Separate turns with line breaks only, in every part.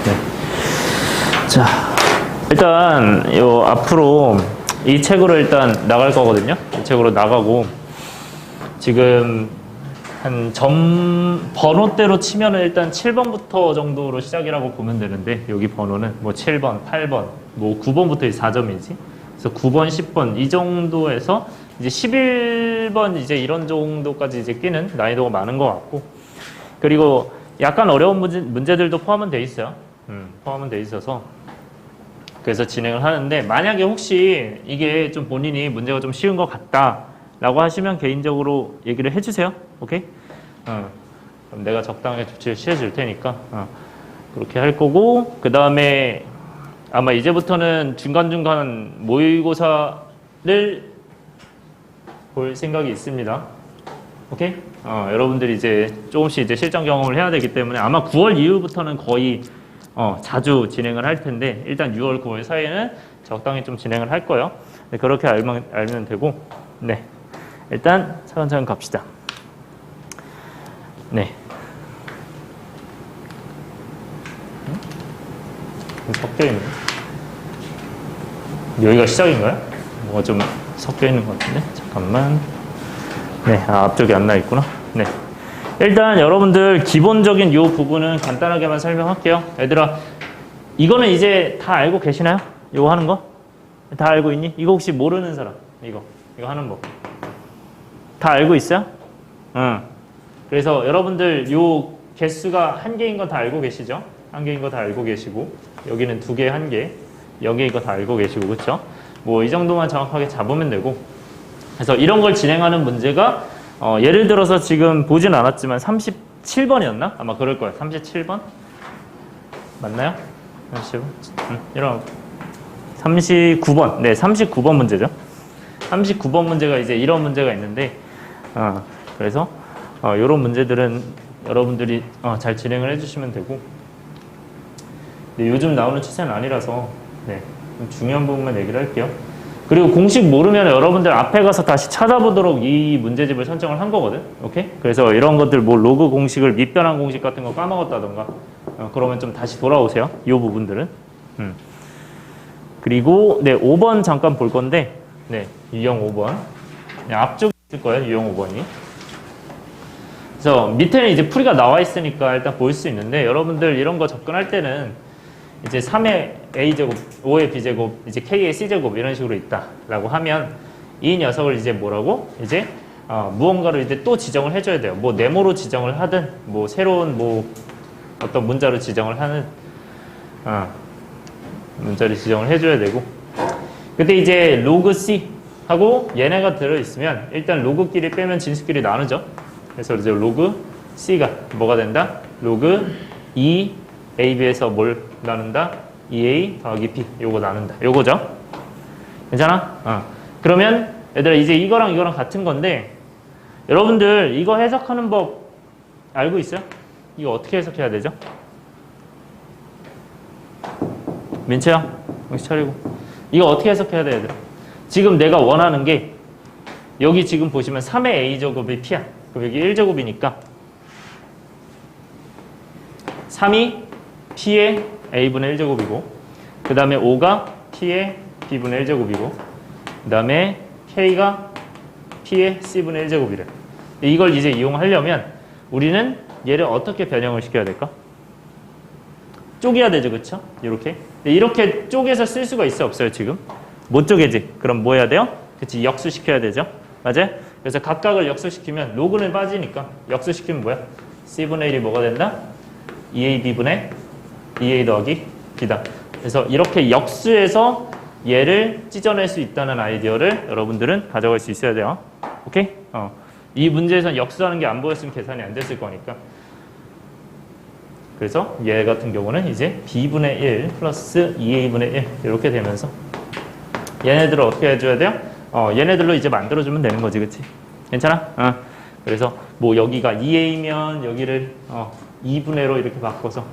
네. 자, 일단 요 앞으로 이 책으로 일단 나갈 거거든요. 이 책으로 나가고 지금 한 번호대로 치면은 일단 7번부터 정도로 시작이라고 보면 되는데 여기 번호는 뭐 7번, 8번, 뭐 9번부터 4점이지. 그래서 9번, 10번 이 정도에서 이제 11번 이제 이런 정도까지 이제 끼는 난이도가 많은 것 같고 그리고 약간 어려운 문제들도 포함은 돼 있어요. 포함은 돼 있어서 그래서 진행을 하는데 만약에 혹시 이게 좀 본인이 문제가 좀 쉬운 것 같다라고 하시면 개인적으로 얘기를 해주세요. 오케이? 그럼 내가 적당하게 조치를 취해줄 테니까 그렇게 할 거고 그 다음에 아마 이제부터는 중간중간 모의고사를 볼 생각이 있습니다. 오케이? 여러분들이 이제 조금씩 이제 실전 경험을 해야 되기 때문에 아마 9월 이후부터는 거의 자주 진행을 할 텐데 일단 6월, 9월 사이에는 적당히 좀 진행을 할 거예요. 네, 그렇게 알면 되고 네, 일단 차근차근 갑시다. 네. 섞여있네. 여기가 시작인가요? 뭐가 좀 섞여있는 것 같은데? 잠깐만. 네, 앞쪽이 안 나있구나. 네. 일단 여러분들 기본적인 이 부분은 간단하게만 설명할게요. 얘들아, 이거는 이제 다 알고 계시나요? 이거 하는 거? 다 알고 있니? 이거 혹시 모르는 사람? 이거 하는 법. 다 알고 있어요? 응. 그래서 여러분들 요 개수가 한 개인 거 다 알고 계시죠? 한 개인 거 다 알고 계시고 여기는 2개, 1개 여기 이거 다 알고 계시고 그렇죠? 뭐 이 정도만 정확하게 잡으면 되고 그래서 이런 걸 진행하는 문제가 예를 들어서 지금 보진 않았지만 37번이었나? 아마 그럴 거예요. 37번? 맞나요? 37번? 이런 39번. 네, 39번 문제죠. 39번 문제가 이제 이런 문제가 있는데 그래서 이런 문제들은 여러분들이 잘 진행을 해주시면 되고 네, 요즘 나오는 추세는 아니라서 네, 좀 중요한 부분만 얘기를 할게요. 그리고 공식 모르면 여러분들 앞에 가서 다시 찾아보도록 이 문제집을 선정을 한 거거든. 오케이? 그래서 이런 것들 뭐 로그 공식을 밑변환 공식 같은 거 까먹었다던가 그러면 좀 다시 돌아오세요. 이 부분들은. 그리고 네, 5번 잠깐 볼 건데 네, 유형 5번. 네, 앞쪽에 있을 거예요. 유형 5번이. 그래서 밑에는 이제 풀이가 나와 있으니까 일단 보일 수 있는데 여러분들 이런 거 접근할 때는 이제 3의 a제곱, 5의 b제곱, 이제 k의 c제곱 이런 식으로 있다라고 하면 이 녀석을 이제 뭐라고? 이제 무언가로 이제 또 지정을 해줘야 돼요. 뭐 네모로 지정을 하든 뭐 새로운 뭐 어떤 문자로 지정을 하는 문자로 지정을 해줘야 되고 근데 이제 로그 c 하고 얘네가 들어있으면 일단 로그끼리 빼면 진수끼리 나누죠. 그래서 이제 로그 c가 뭐가 된다? 로그 2ab에서 뭘 나눈다? 2a 더하기 b 요거 나눈다. 요거죠. 괜찮아? 그러면 얘들아 이제 이거랑 같은 건데 여러분들 이거 해석하는 법 알고 있어요? 이거 어떻게 해석해야 되죠? 민채야 정신 차리고 이거 어떻게 해석해야 돼 얘들아? 지금 내가 원하는 게 여기 지금 보시면 3의 a제곱이 p야. 그럼 여기 1제곱이니까 3이 p의 a분의 1제곱이고 그 다음에 5가 p의 b분의 1제곱이고 그 다음에 k가 p의 c분의 1제곱이래. 이걸 이제 이용하려면 우리는 얘를 어떻게 변형을 시켜야 될까? 쪼개야 되죠. 그쵸? 이렇게 쪼개서 쓸 수가 있어 없어요 지금? 못 쪼개지. 그럼 뭐 해야 돼요? 그치, 역수시켜야 되죠. 맞아요? 그래서 각각을 역수시키면 로그는 빠지니까 역수시키면 뭐야? c분의 1이 뭐가 된다? 2ab분의 2a 더하기 b다. 그래서 이렇게 역수해서 얘를 찢어낼 수 있다는 아이디어를 여러분들은 가져갈 수 있어야 돼요. 오케이? 이 문제에서는 역수하는 게 안 보였으면 계산이 안 됐을 거니까. 그래서 얘 같은 경우는 이제 b분의 1 플러스 2a분의 1 이렇게 되면서 얘네들을 어떻게 해줘야 돼요? 얘네들로 이제 만들어주면 되는 거지, 그치? 괜찮아? 그래서 뭐 여기가 2a면 여기를 2분의 1로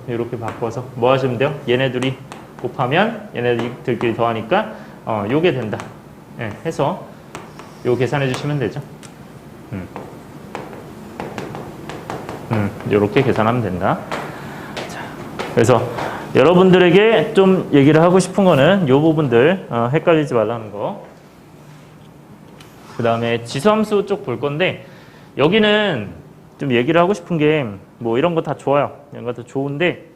이렇게 바꿔서 뭐 하시면 돼요? 얘네들이 곱하면 얘네들끼리 더하니까 요게 된다. 예, 해서 요 계산해 주시면 되죠. 요렇게 계산하면 된다. 자, 그래서 여러분들에게 좀 얘기를 하고 싶은 거는 이 부분들 헷갈리지 말라는 거. 그 다음에 지수함수 쪽 볼 건데 여기는 좀 얘기를 하고 싶은 게 뭐 이런 거 다 좋아요. 이런 것도 좋은데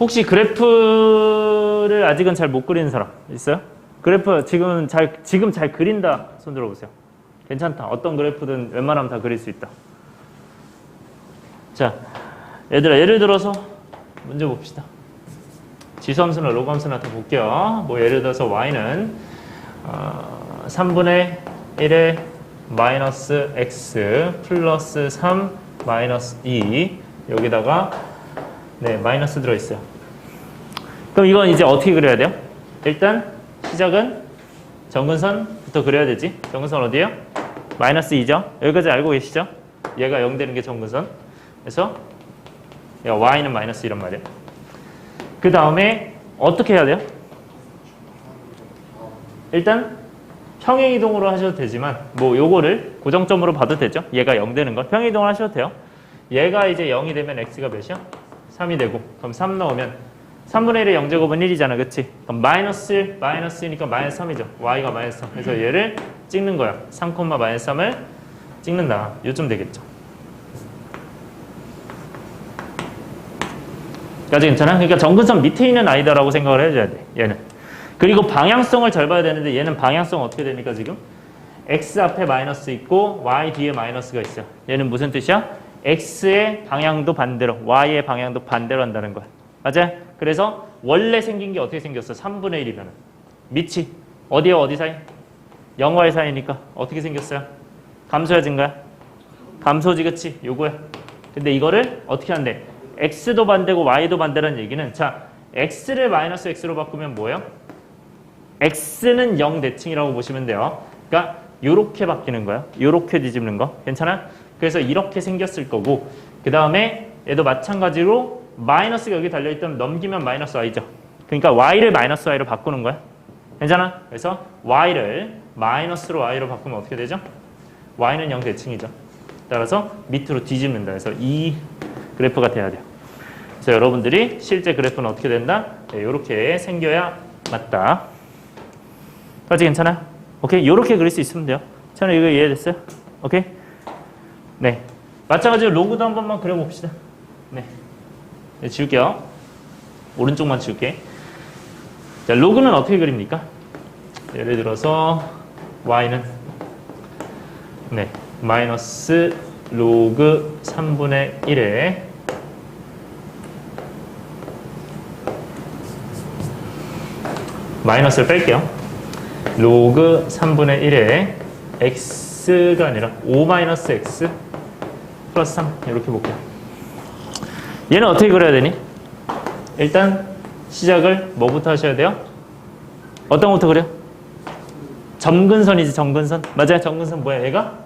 혹시 그래프를 아직은 잘 못 그리는 사람 있어요? 그래프 지금 잘 그린다 손 들어보세요. 괜찮다. 어떤 그래프든 웬만하면 다 그릴 수 있다. 자, 얘들아 예를 들어서 문제 봅시다. 지수함수나 로그함수나 다 볼게요. 뭐 예를 들어서 y는 3분의 1의 마이너스 x 플러스 3 마이너스 2 여기다가 네 마이너스 들어있어요. 그럼 이건 이제 어떻게 그려야 돼요? 일단 시작은 정근선부터 그려야 되지. 정근선 어디예요? 마이너스 2죠. 여기까지 알고 계시죠? 얘가 0 되는 게 정근선. 그래서 y는 마이너스 이란 말이에요. 그 다음에 어떻게 해야 돼요? 일단 평행이동으로 하셔도 되지만 뭐 요거를 고정점으로 봐도 되죠. 얘가 0 되는 걸 평행이동을 하셔도 돼요. 얘가 이제 0이 되면 x가 몇이야? 3이 되고 그럼 3 넣으면 3분의 1의 0제곱은 1이잖아. 그치? 그럼 마이너스 1, 마이너스니까 마이너스 3이죠. y가 마이너스 3. 그래서 얘를 찍는 거야. 3, 마이너스 3을 찍는다. 요쯤 되겠죠. 까지 괜찮아? 그러니까 정근선 밑에 있는 아이다라고 생각을 해줘야 돼. 얘는. 그리고 방향성을 잘 봐야 되는데 얘는 방향성 어떻게 됩니까 지금? x 앞에 마이너스 있고 y 뒤에 마이너스가 있어요. 얘는 무슨 뜻이야? x의 방향도 반대로 y의 방향도 반대로 한다는 거야. 맞아요? 그래서 원래 생긴 게 어떻게 생겼어? 3분의 1이면 밑이 어디와 어디 사이? 0와의 사이니까 어떻게 생겼어요? 감소야 증가야? 감소지 그치? 요거야. 근데 이거를 어떻게 한대? x도 반대고 y도 반대라는 얘기는 자 x를 마이너스 x로 바꾸면 뭐예요? x는 0 대칭이라고 보시면 돼요. 그러니까 요렇게 바뀌는 거야. 요렇게 뒤집는 거. 괜찮아? 그래서 이렇게 생겼을 거고 그 다음에 얘도 마찬가지로 마이너스가 여기 달려있다면 넘기면 마이너스 y죠. 그러니까 y를 마이너스 y로 바꾸는 거야. 괜찮아? 그래서 y를 마이너스로 y로 바꾸면 어떻게 되죠? y는 0 대칭이죠. 따라서 밑으로 뒤집는다. 그래서 이 그래프가 돼야 돼요. 그래서 여러분들이 실제 그래프는 어떻게 된다? 네, 이렇게 생겨야 맞다. 까지 괜찮아? 오케이? 이렇게 그릴 수 있으면 돼요. 저는 이거 이해됐어요? 오케이? 네. 마찬가지로 로그도 한 번만 그려봅시다. 네. 네, 지울게요. 오른쪽만 지울게. 자, 로그는 어떻게 그립니까? 예를 들어서 y는 네 마이너스 로그 3분의 1에 마이너스를 뺄게요. 로그 3분의 1에 x가 아니라 5-x 플러스 3 이렇게 볼게요. 얘는 어떻게 그려야 되니? 일단 시작을 뭐부터 하셔야 돼요? 어떤 것부터 그려? 점근선이지 점근선. 맞아요. 점근선 뭐야? 얘가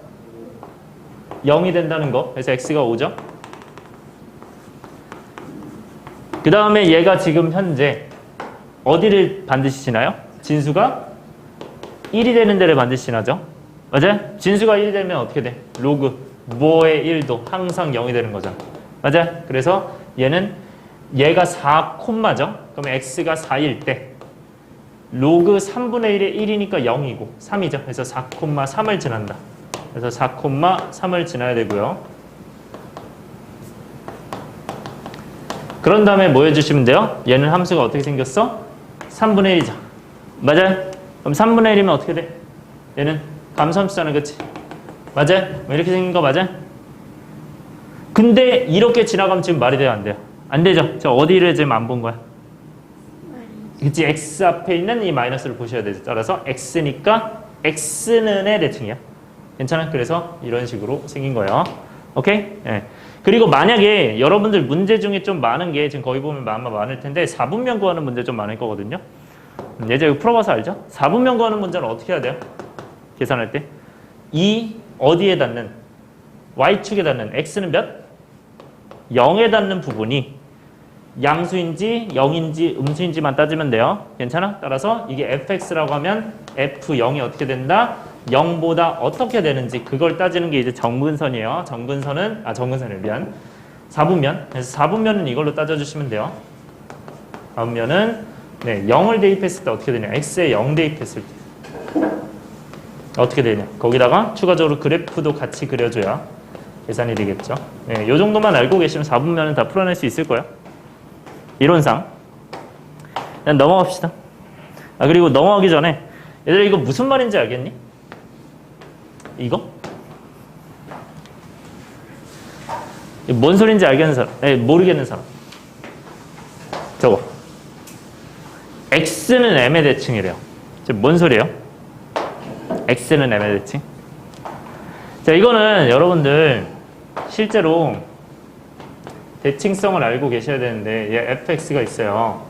0이 된다는 거. 그래서 x가 5죠. 그 다음에 얘가 지금 현재 어디를 반드시 지나요? 진수가 1이 되는 데를 반드시 지나죠. 맞아요? 진수가 1이 되면 어떻게 돼? 로그 뭐의 1도 항상 0이 되는 거잖아. 맞아요? 그래서 얘가 4콤마죠. 그러면 x가 4일 때 로그 3분의 1의 1이니까 0이고 3이죠. 그래서 4,3을 지난다. 그래서 4,3을 지나야 되고요. 그런 다음에 뭐 해주시면 돼요? 얘는 함수가 어떻게 생겼어? 3분의 1이죠. 맞아요? 그럼 3분의 1이면 어떻게 돼? 얘는 감소함수잖아. 그치? 맞아요? 이렇게 생긴 거 맞아요? 근데 이렇게 지나가면 지금 말이 돼요? 안 돼요? 안 되죠? 저 어디를 지금 안 본 거야? 그치? x 앞에 있는 이 마이너스를 보셔야 되죠. 따라서 x니까 x는의 대칭이야. 괜찮아? 그래서 이런 식으로 생긴 거예요. 오케이? 네. 그리고 만약에 여러분들 문제 중에 좀 많은 게 지금 거기 보면 아마 많을 텐데 4분면 구하는 문제 좀 많을 거거든요. 예전에 이거 풀어봐서 알죠? 4분면 구하는 문제는 어떻게 해야 돼요? 계산할 때 이 어디에 닿는 y축에 닿는 x는 몇? 0에 닿는 부분이 양수인지 0인지 음수인지만 따지면 돼요. 괜찮아? 따라서 이게 fx라고 하면 f0이 어떻게 된다? 0보다 어떻게 되는지 그걸 따지는 게 이제 정근선이에요. 정근선은 정근선을 미안. 4분면. 그래서 4분면은 이걸로 따져주시면 돼요. 4분면은 네, 0을 대입했을 때 어떻게 되냐. x에 0 대입했을 때 어떻게 되냐. 거기다가 추가적으로 그래프도 같이 그려줘야 계산이 되겠죠. 네, 이 정도만 알고 계시면 4분면은 다 풀어낼 수 있을 거예요. 이론상. 그냥 넘어갑시다. 그리고 넘어가기 전에 얘들아 이거 무슨 말인지 알겠니? 이거? 뭔 소린지 알겠는 사람? 네, 모르겠는 사람. 저거. x는 m의 대칭이래요. 뭔 소리예요? x는 m의 대칭. 자, 이거는 여러분들 실제로 대칭성을 알고 계셔야 되는데 얘 fx가 있어요.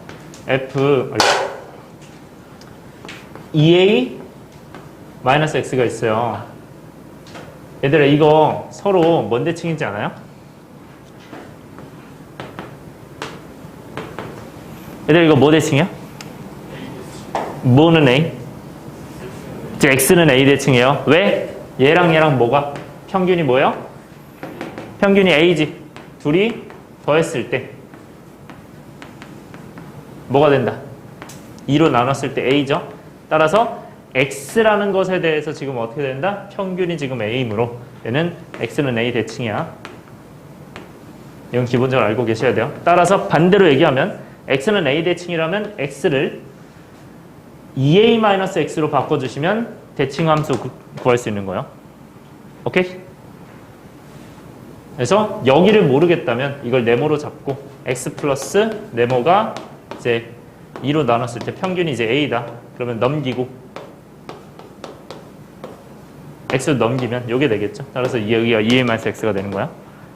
f 2a 마이너스 x가 있어요. 얘들아 이거 서로 뭔 대칭인지 아나요? 얘들아 이거 뭐 대칭이야? 뭐는 a? x는 a 대칭이에요. 왜? 얘랑 얘랑 뭐가? 평균이 뭐예요? 평균이 a지. 둘이 더했을 때 뭐가 된다? 2로 나눴을 때 a죠. 따라서 x라는 것에 대해서 지금 어떻게 된다? 평균이 지금 a이므로 얘는 x는 a 대칭이야. 이건 기본적으로 알고 계셔야 돼요. 따라서 반대로 얘기하면 x는 a 대칭이라면 x를 2a-x로 바꿔주시면 대칭 함수 구할 수 있는 거예요. 오케이? 그래서 여기를 모르겠다면 이걸 네모로 잡고 x 플러스 네모가 이제 2로 나눴을 때 평균이 이제 a다. 그러면 넘기고 x로 넘기면 이게 되겠죠. 따라서 여기가 2a-x가 되는 거야.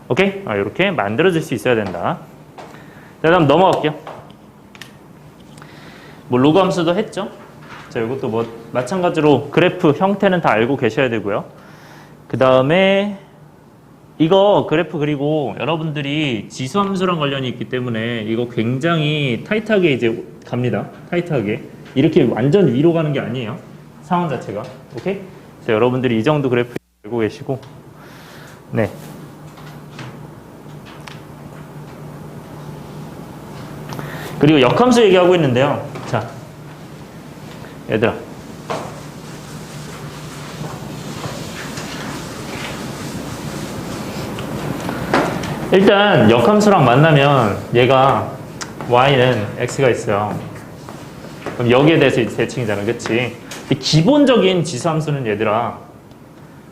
오케이? 이렇게 만들어줄 수 있어야 된다. 자, 다음 넘어갈게요. 뭐 로그 함수도 했죠. 자, 이것도 뭐 마찬가지로 그래프 형태는 다 알고 계셔야 되고요. 그 다음에 이거 그래프 그리고 여러분들이 지수함수랑 관련이 있기 때문에 이거 굉장히 타이트하게 이제 갑니다. 타이트하게. 이렇게 완전 위로 가는 게 아니에요. 상황 자체가. 오케이? 그래서 여러분들이 이 정도 그래프 알고 계시고 네. 그리고 역함수 얘기하고 있는데요. 자, 얘들아. 일단 역함수랑 만나면 얘가 y는 x가 있어요. 그럼 여기에 대해서 대칭이잖아. 그치? 근데 기본적인 지수함수는 얘들아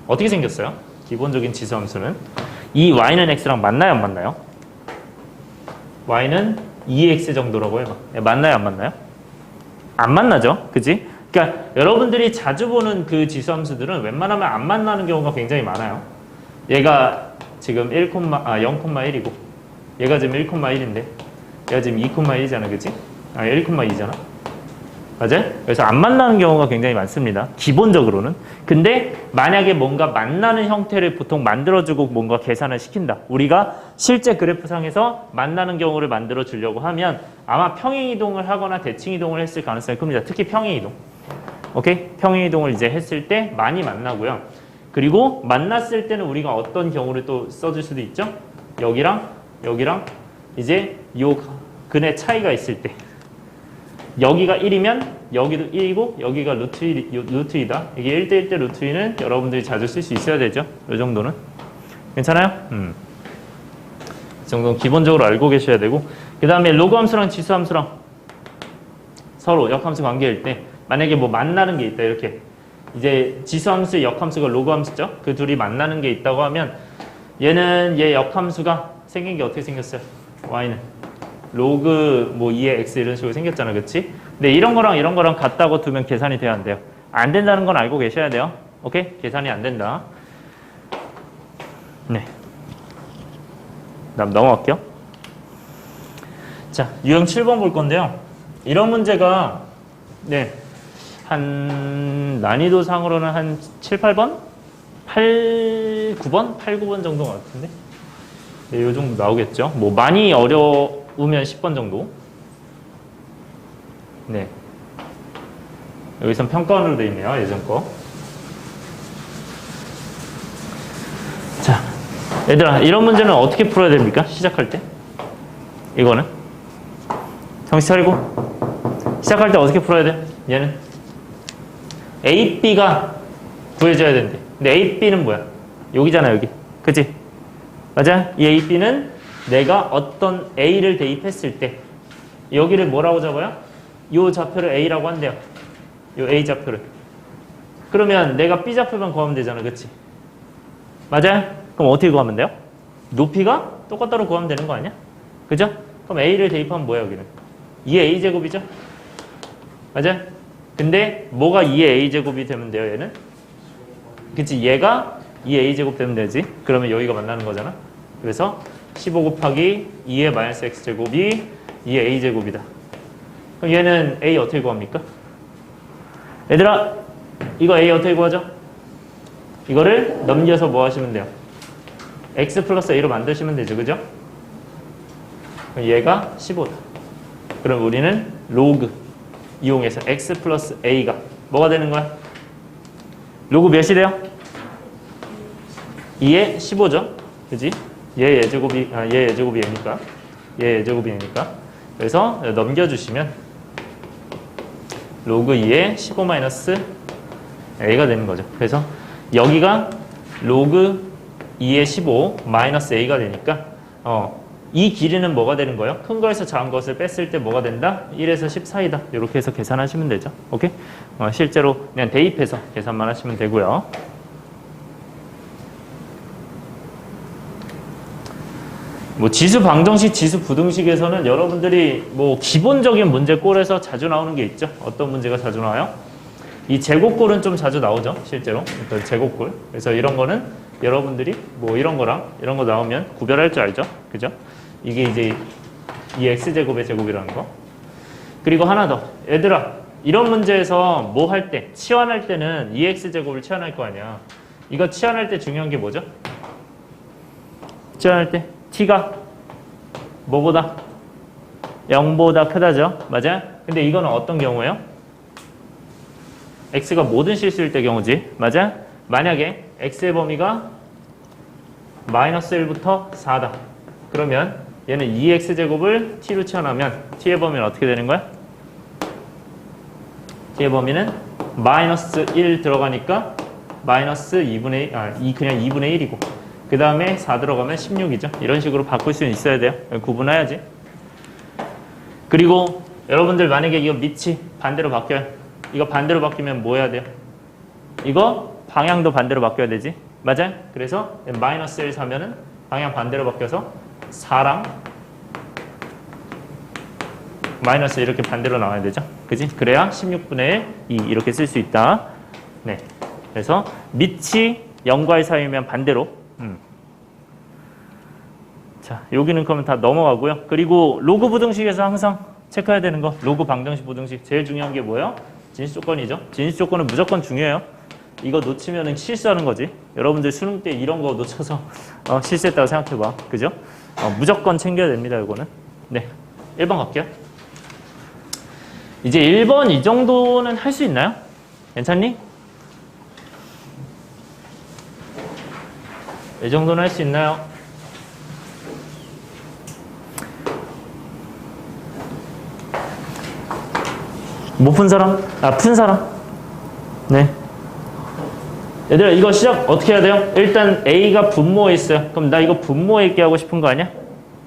어떻게 생겼어요? 기본적인 지수함수는 이 y는 x랑 만나요? 안 만나요? y는 2x 정도라고 해봐. 만나요? 안 만나요? 안 만나죠? 그치? 그러니까 여러분들이 자주 보는 그 지수함수들은 웬만하면 안 만나는 경우가 굉장히 많아요. 얘가 지금 0,1이고 얘가 지금 1,1인데 얘가 지금 2,1이잖아. 그치? 1,2잖아. 맞아요? 그래서 안 만나는 경우가 굉장히 많습니다. 기본적으로는. 근데 만약에 뭔가 만나는 형태를 보통 만들어주고 뭔가 계산을 시킨다. 우리가 실제 그래프상에서 만나는 경우를 만들어 주려고 하면 아마 평행이동을 하거나 대칭이동을 했을 가능성이 큽니다. 특히 평행이동. 오케이? 평행이동을 이제 했을 때 많이 만나고요. 그리고 만났을 때는 우리가 어떤 경우를 또 써줄 수도 있죠? 여기랑 이제 요 근의 차이가 있을 때 여기가 1이면 여기도 1이고 여기가 루트2다. 이게 1대1 대 루트2는 여러분들이 자주 쓸 수 있어야 되죠. 이 정도는. 괜찮아요? 이 정도는 기본적으로 알고 계셔야 되고 그 다음에 로그 함수랑 지수 함수랑 서로 역함수 관계일 때 만약에 뭐 만나는 게 있다. 이렇게 이제 지수 함수의 역함수가 로그 함수죠. 그 둘이 만나는 게 있다고 하면 얘는 얘 역함수가 생긴 게 어떻게 생겼어요? y는 로그 뭐 2의 x 이런 식으로 생겼잖아. 그치? 근데 이런 거랑 같다고 두면 계산이 돼야 안 돼요. 안 된다는 건 알고 계셔야 돼요. 오케이? 계산이 안 된다. 네. 다음 넘어갈게요. 자, 유형 7번 볼 건데요. 이런 문제가 네. 한 난이도상으로는 한 7, 8번? 9번? 8, 9번 정도 같은데. 네, 요 정도 나오겠죠. 뭐 많이 어려우면 10번 정도. 네. 여기선 평가원으로 되어 있네요. 예전 거. 자, 얘들아, 이런 문제는 어떻게 풀어야 됩니까? 시작할 때? 이거는? 정신 차리고. 시작할 때 어떻게 풀어야 돼? 얘는? A, B가 구해줘야 된대. 근데 A, B는 뭐야? 여기잖아, 여기. 그치? 맞아? 이 A, B는 내가 어떤 A를 대입했을 때 여기를 뭐라고 잡아요? 요 좌표를 A라고 한대요. 요 A 좌표를. 그러면 내가 B 좌표만 구하면 되잖아. 그치? 맞아요? 그럼 어떻게 구하면 돼요? 높이가 똑같다로 구하면 되는 거 아니야? 그죠? 그럼 A를 대입하면 뭐야, 여기는? 2의 A제곱이죠? 맞아요? 근데 뭐가 2의 A제곱이 되면 돼요, 얘는? 그치? 얘가 2의 A제곱 되면 되지? 그러면 여기가 만나는 거잖아? 그래서 15 곱하기 2의 마이너스 X제곱이 2의 A제곱이다. 그럼 얘는 A 어떻게 구합니까? 얘들아, 이거 A 어떻게 구하죠? 이거를 넘겨서 뭐 하시면 돼요? X 플러스 A로 만드시면 되죠. 그죠? 그럼 얘가 15다. 그럼 우리는 로그 이용해서 X 플러스 A가 뭐가 되는 거야? 로그 몇이 돼요? 2의 15죠. 그지? 얘 예제곱이, 얘 예제곱이 얘니까. 얘 예제곱이 얘니까. 그래서 넘겨주시면 로그 2의 15 마이너스 A가 되는 거죠. 그래서 여기가 로그 2의 15 마이너스 A가 되니까 이 길이는 뭐가 되는 거예요? 큰 거에서 작은 것을 뺐을 때 뭐가 된다? 1에서 14이다. 이렇게 해서 계산하시면 되죠. 오케이? 실제로 그냥 대입해서 계산만 하시면 되고요. 뭐 지수 방정식, 지수 부등식에서는 여러분들이 뭐 기본적인 문제꼴에서 자주 나오는 게 있죠. 어떤 문제가 자주 나와요? 이 제곱꼴은 좀 자주 나오죠. 실제로. 일단 제곱꼴. 그래서 이런 거는 여러분들이 뭐 이런 거랑 이런 거 나오면 구별할 줄 알죠. 그죠? 이게 이제 이 x제곱의 제곱이라는 거. 그리고 하나 더. 얘들아, 이런 문제에서 뭐 할 때, 치환할 때는 2x제곱을 치환할 거 아니야. 이거 치환할 때 중요한 게 뭐죠? 치환할 때 t가 뭐보다? 0보다 크다죠. 맞아요? 근데 이거는 어떤 경우예요? x가 모든 실수일 때 경우지. 맞아요? 만약에 x의 범위가 마이너스 1부터 4다. 그러면 얘는 2x제곱을 t로 치환하면 t의 범위는 어떻게 되는 거야? t의 범위는 마이너스 1 들어가니까 마이너스 2분의 1, 그냥 2분의 1이고 그 다음에 4 들어가면 16이죠. 이런 식으로 바꿀 수는 있어야 돼요. 구분해야지. 그리고 여러분들 만약에 이거 밑이 반대로 바뀌어요. 이거 반대로 바뀌면 뭐 해야 돼요? 이거 방향도 반대로 바뀌어야 되지. 맞아요? 그래서 마이너스 1 사면은 방향 반대로 바뀌어서 4랑 마이너스 이렇게 반대로 나와야 되죠. 그지? 그래야 16분의 1, 2 이렇게 쓸 수 있다. 네. 그래서 밑이 0과 1 사이면 반대로. 자, 여기는 그러면 다 넘어가고요. 그리고 로그 부등식에서 항상 체크해야 되는 거. 로그 방정식 부등식. 제일 중요한 게 뭐예요? 진수 조건이죠. 진수 조건은 무조건 중요해요. 이거 놓치면은 실수하는 거지. 여러분들 수능 때 이런 거 놓쳐서 실수했다고 생각해봐. 그죠? 무조건 챙겨야 됩니다. 이거는. 네. 1번 갈게요. 이제 1번 이 정도는 할 수 있나요? 괜찮니? 이 정도는 할 수 있나요? 못 푼 사람? 푼 사람? 네. 얘들아, 이거 시작 어떻게 해야 돼요? 일단 A가 분모에 있어요. 그럼 나 이거 분모에 있게 하고 싶은 거 아니야?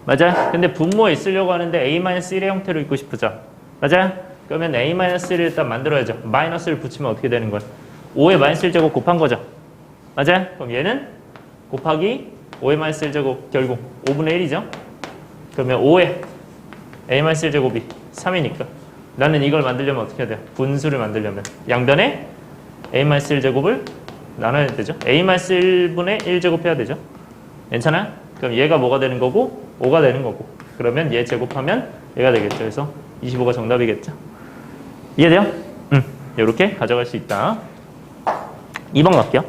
맞아요? 근데 분모에 있으려고 하는데 A-1의 형태로 있고 싶으죠? 맞아요? 그러면 A-1을 일단 만들어야죠. 마이너스를 붙이면 어떻게 되는 거야? 5의 마이너스 1제곱 곱한 거죠? 맞아요? 그럼 얘는 곱하기 5의 마이너스 1제곱 결국 5분의 1이죠? 그러면 5의 A-1 제곱이 3이니까 나는 이걸 만들려면 어떻게 해야 돼요? 분수를 만들려면 양변에 A-1 제곱을 나눠야 되죠? A-1분의 1제곱 해야 되죠? 괜찮아요? 그럼 얘가 뭐가 되는 거고 5가 되는 거고 그러면 얘 제곱하면 얘가 되겠죠. 그래서 25가 정답이겠죠? 이해돼요? 이렇게 가져갈 수 있다. 2번 갈게요.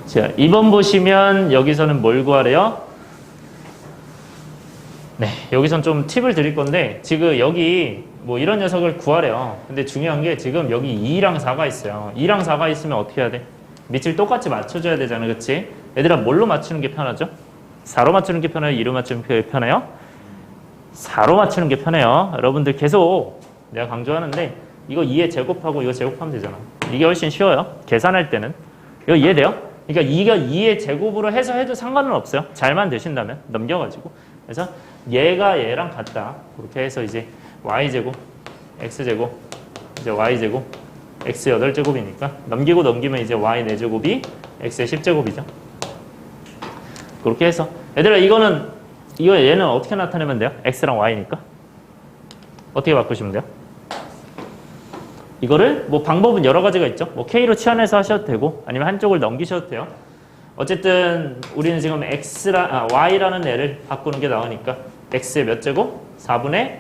자, 2번 보시면 여기서는 뭘 구하래요? 네, 여기선 좀 팁을 드릴 건데 지금 여기 뭐 이런 녀석을 구하래요. 근데 중요한 게 지금 여기 2랑 4가 있어요. 2랑 4가 있으면 어떻게 해야 돼? 밑을 똑같이 맞춰줘야 되잖아, 그치? 얘들아, 뭘로 맞추는 게 편하죠? 4로 맞추는 게 편해요? 2로 맞추는 게 편해요? 4로 맞추는 게 편해요. 여러분들 계속 내가 강조하는데 이거 2에 제곱하고 이거 제곱하면 되잖아. 이게 훨씬 쉬워요. 계산할 때는. 이거 이해돼요? 그러니까 이가 2의 제곱으로 해서 해도 상관은 없어요. 잘만 되신다면 넘겨가지고. 그래서 얘가 얘랑 같다. 그렇게 해서 이제 y제곱, x제곱, 이제 y제곱, x 8제곱이니까 넘기고 넘기면 이제 y 4제곱이 x의 10제곱이죠. 그렇게 해서 얘들아 이거 얘는 어떻게 나타내면 돼요? x랑 y니까 어떻게 바꾸시면 돼요? 이거를 뭐 방법은 여러 가지가 있죠. 뭐 k로 치환해서 하셔도 되고 아니면 한쪽을 넘기셔도 돼요. 어쨌든 우리는 지금 y라는 애를 바꾸는 게 나오니까 x의 몇 제곱? 4분의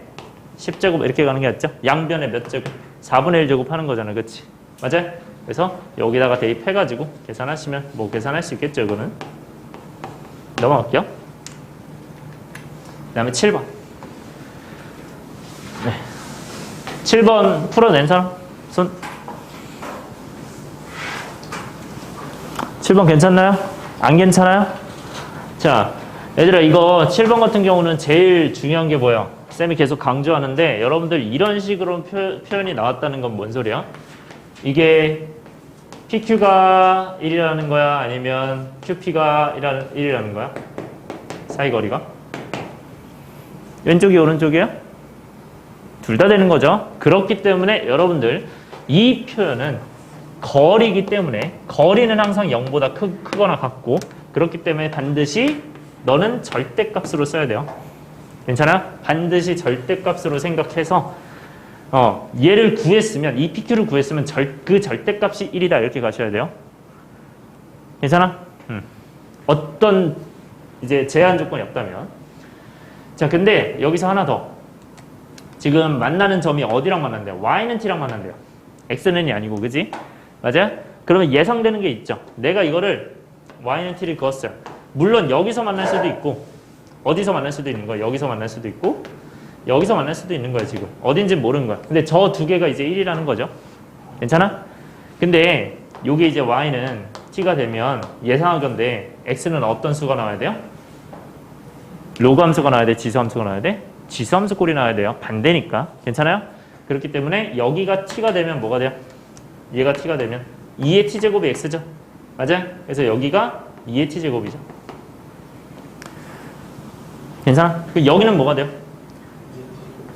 10제곱 이렇게 가는 게 낫죠. 양변의 몇 제곱? 4분의 1제곱 하는 거잖아요. 그치? 맞아요? 그래서 여기다가 대입해가지고 계산하시면 뭐 계산할 수 있겠죠. 이거는 넘어갈게요. 그 다음에 7번. 네. 7번 풀어낸 사람? 손. 7번 괜찮나요? 안 괜찮아요? 자, 얘들아 이거 7번 같은 경우는 제일 중요한 게 뭐예요? 쌤이 계속 강조하는데 여러분들 이런 식으로 표현이 나왔다는 건 뭔 소리야? 이게 PQ가 1이라는 거야? 아니면 QP가 1이라는 거야? 사이거리가? 왼쪽이 오른쪽이에요? 둘 다 되는 거죠. 그렇기 때문에 여러분들 이 표현은 거리이기 때문에 거리는 항상 0보다 크거나 같고 그렇기 때문에 반드시 너는 절대값으로 써야 돼요. 괜찮아? 반드시 절대값으로 생각해서 얘를 구했으면 이 PQ를 구했으면 그 절대값이 1이다 이렇게 가셔야 돼요. 괜찮아? 어떤 이제 제한 조건이 없다면 자 근데 여기서 하나 더 지금 만나는 점이 어디랑 만난대요? y는 t랑 만난대요. x는이 아니고 그지? 맞아요? 그러면 예상되는 게 있죠. 내가 이거를 y는 t를 그었어요. 물론 여기서 만날 수도 있고 어디서 만날 수도 있는 거야. 여기서 만날 수도 있고 여기서 만날 수도 있는 거야 지금. 어딘지 모르는 거야. 근데 저 두 개가 이제 1이라는 거죠. 괜찮아? 근데 요게 이제 y는 t가 되면 예상하건대 x는 어떤 수가 나와야 돼요? 로그 함수가 나와야 돼? 지수 함수가 나와야 돼? 지수 함수 꼴이 나와야 돼요. 반대니까. 괜찮아요? 그렇기 때문에 여기가 t가 되면 뭐가 돼요? 얘가 t가 되면 2의 t제곱이 x죠. 맞아요? 그래서 여기가 2의 t제곱이죠. 괜찮아? 여기는 뭐가 돼요?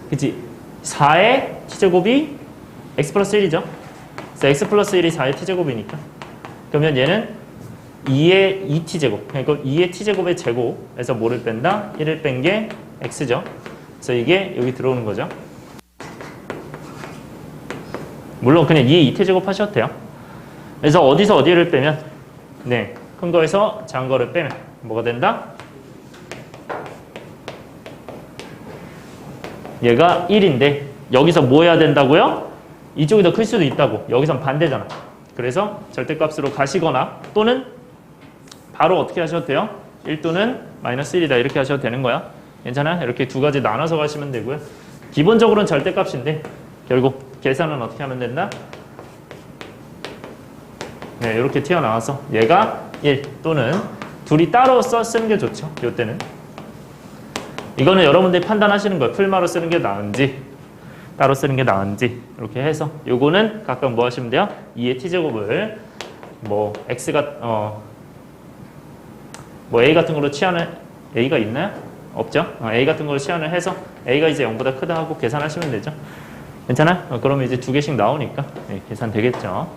그치? 4의 t제곱이 x 플러스 1이죠. 그래서 x 플러스 1이 4의 t제곱이니까. 그러면 얘는 2의 2t제곱. 그러니까 2의 t제곱의 제곱에서 뭐를 뺀다? 1을 뺀 게 x죠. 그래서 이게 여기 들어오는 거죠. 물론 그냥 2의 2t제곱 하셔도 돼요. 그래서 어디서 어디를 빼면 네, 큰 거에서 작은 거를 빼면 뭐가 된다? 얘가 1인데 여기서 뭐 해야 된다고요? 이쪽이 더 클 수도 있다고. 여기선 반대잖아. 그래서 절대값으로 가시거나 또는 바로 어떻게 하셔도 돼요? 1 또는 마이너스 1이다 이렇게 하셔도 되는 거야. 괜찮아요? 이렇게 두 가지 나눠서 가시면 되고요. 기본적으로는 절대값인데 결국 계산은 어떻게 하면 된다? 네, 이렇게 튀어나와서 얘가 1 또는 둘이 따로 쓰는 게 좋죠. 이때는. 이거는 여러분들이 판단하시는 거예요. 풀마로 쓰는 게 나은지 따로 쓰는 게 나은지 이렇게 해서 요거는 각각 뭐 하시면 돼요? 2의 t제곱을 뭐 x가 뭐 a 같은 걸로 치환을 a가 있나요? 없죠? a 같은 걸로 치환을 해서 a가 이제 0보다 크다 하고 계산하시면 되죠. 괜찮아요? 그러면 이제 두 개씩 나오니까 네, 계산 되겠죠.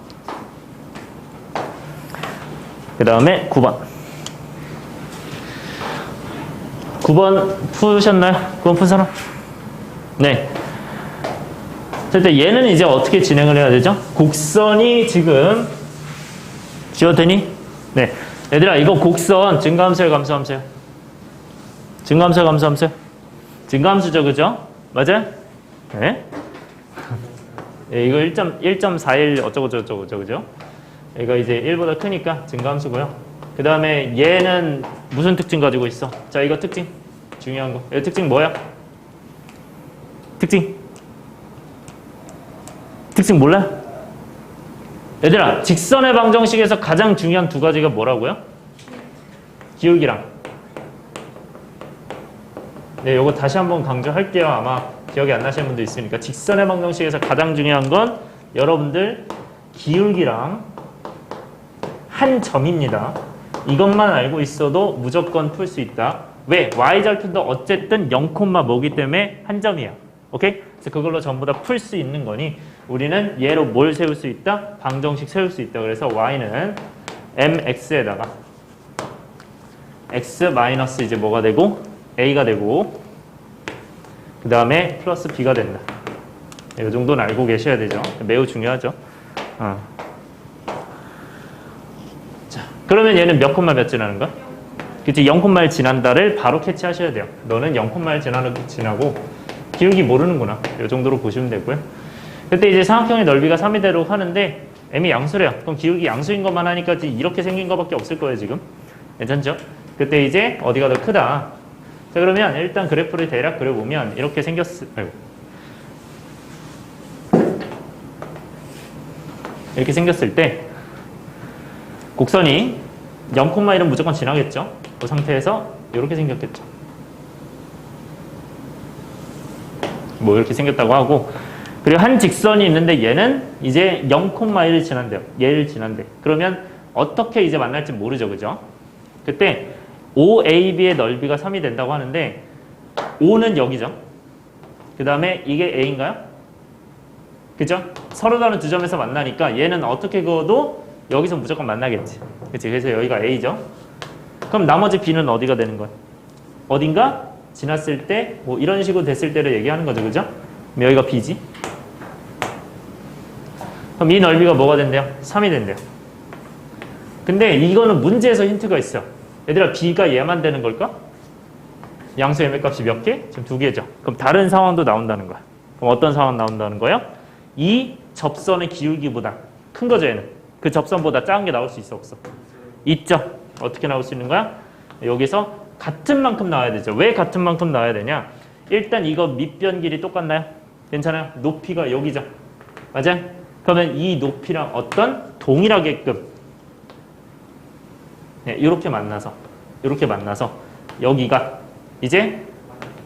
그 다음에 9번. 9번 푸셨나요? 9번 푼 사람? 네. 그때 얘는 이제 어떻게 진행을 해야 되죠? 곡선이 지금 지워되니? 네. 얘들아 이거 곡선 증가함수예요, 감소함수예요? 증가함수예요, 감소함수예요? 증가함수죠, 그죠? 맞아요? 네. 네, 이거 1.41 어쩌고 그죠? 얘가 이제 1보다 크니까 증가함수고요. 그 다음에 얘는 무슨 특징 가지고 있어? 자, 이거 특징. 중요한 거. 이 특징 뭐야? 특징 몰라요? 얘들아, 직선의 방정식에서 가장 중요한 두 가지가 뭐라고요? 기울기랑. 네, 요거 다시 한번 강조할게요. 아마 기억이 안 나시는 분도 있으니까. 직선의 방정식에서 가장 중요한 건 여러분들 기울기랑 한 점입니다. 이것만 알고 있어도 무조건 풀 수 있다. 왜? y절편도 어쨌든 0, 뭐기 때문에 한 점이야. 오케이? 그래서 그걸로 전부 다 풀 수 있는 거니 우리는 얘로 뭘 세울 수 있다? 방정식 세울 수 있다. 그래서 y는 mx에다가 x 마이너스 이제 뭐가 되고 a가 되고 그 다음에 플러스 b가 된다. 이 정도는 알고 계셔야 되죠. 매우 중요하죠. 자, 그러면 얘는 몇 콤마 몇 지나는 거야? 그치, 0콤마를 지난다를 바로 캐치하셔야 돼요. 너는 0콤마를 지나고 기울기 모르는구나. 이 정도로 보시면 되고요. 그때 이제 삼각형의 넓이가 3이 되도록 하는데 m이 양수래요. 그럼 기울기 양수인 것만 하니까 이렇게 생긴 것밖에 없을 거예요, 지금. 괜찮죠? 그때 이제 어디가 더 크다. 자, 그러면 일단 그래프를 대략 그려보면 이렇게 이렇게 생겼을 때 곡선이 0,1은 무조건 지나겠죠. 그 상태에서 이렇게 생겼겠죠. 뭐 이렇게 생겼다고 하고, 그리고 한 직선이 있는데 얘는 이제 0,1을 지난대요. 얘를 지난대. 그러면 어떻게 이제 만날지 모르죠, 그죠? 그때 OAB의 넓이가 3이 된다고 하는데 5는 여기죠. 그 다음에 이게 A인가요? 그죠? 서로 다른 두 점에서 만나니까 얘는 어떻게 그어도 여기서 무조건 만나겠지. 그치? 그래서 여기가 A죠. 그럼 나머지 B는 어디가 되는 거야? 어딘가 지났을 때 뭐 이런 식으로 됐을 때를 얘기하는 거죠. 그죠? 그럼 여기가 B지. 그럼 이 넓이가 뭐가 된대요? 3이 된대요. 근데 이거는 문제에서 힌트가 있어. 얘들아, B가 얘만 되는 걸까? 양수 M의 값이 몇 개? 지금 2개죠. 그럼 다른 상황도 나온다는 거야. 그럼 어떤 상황 나온다는 거예요? 이 접선의 기울기보다 큰 거죠, 얘는. 그 접선보다 작은 게 나올 수 있어, 없어? 있죠. 어떻게 나올 수 있는 거야? 여기서 같은 만큼 나와야 되죠. 왜 같은 만큼 나와야 되냐? 일단 이거 밑변 길이 똑같나요? 괜찮아요? 높이가 여기죠. 맞아요? 그러면 이 높이랑 어떤 동일하게끔 이렇게 만나서 여기가 이제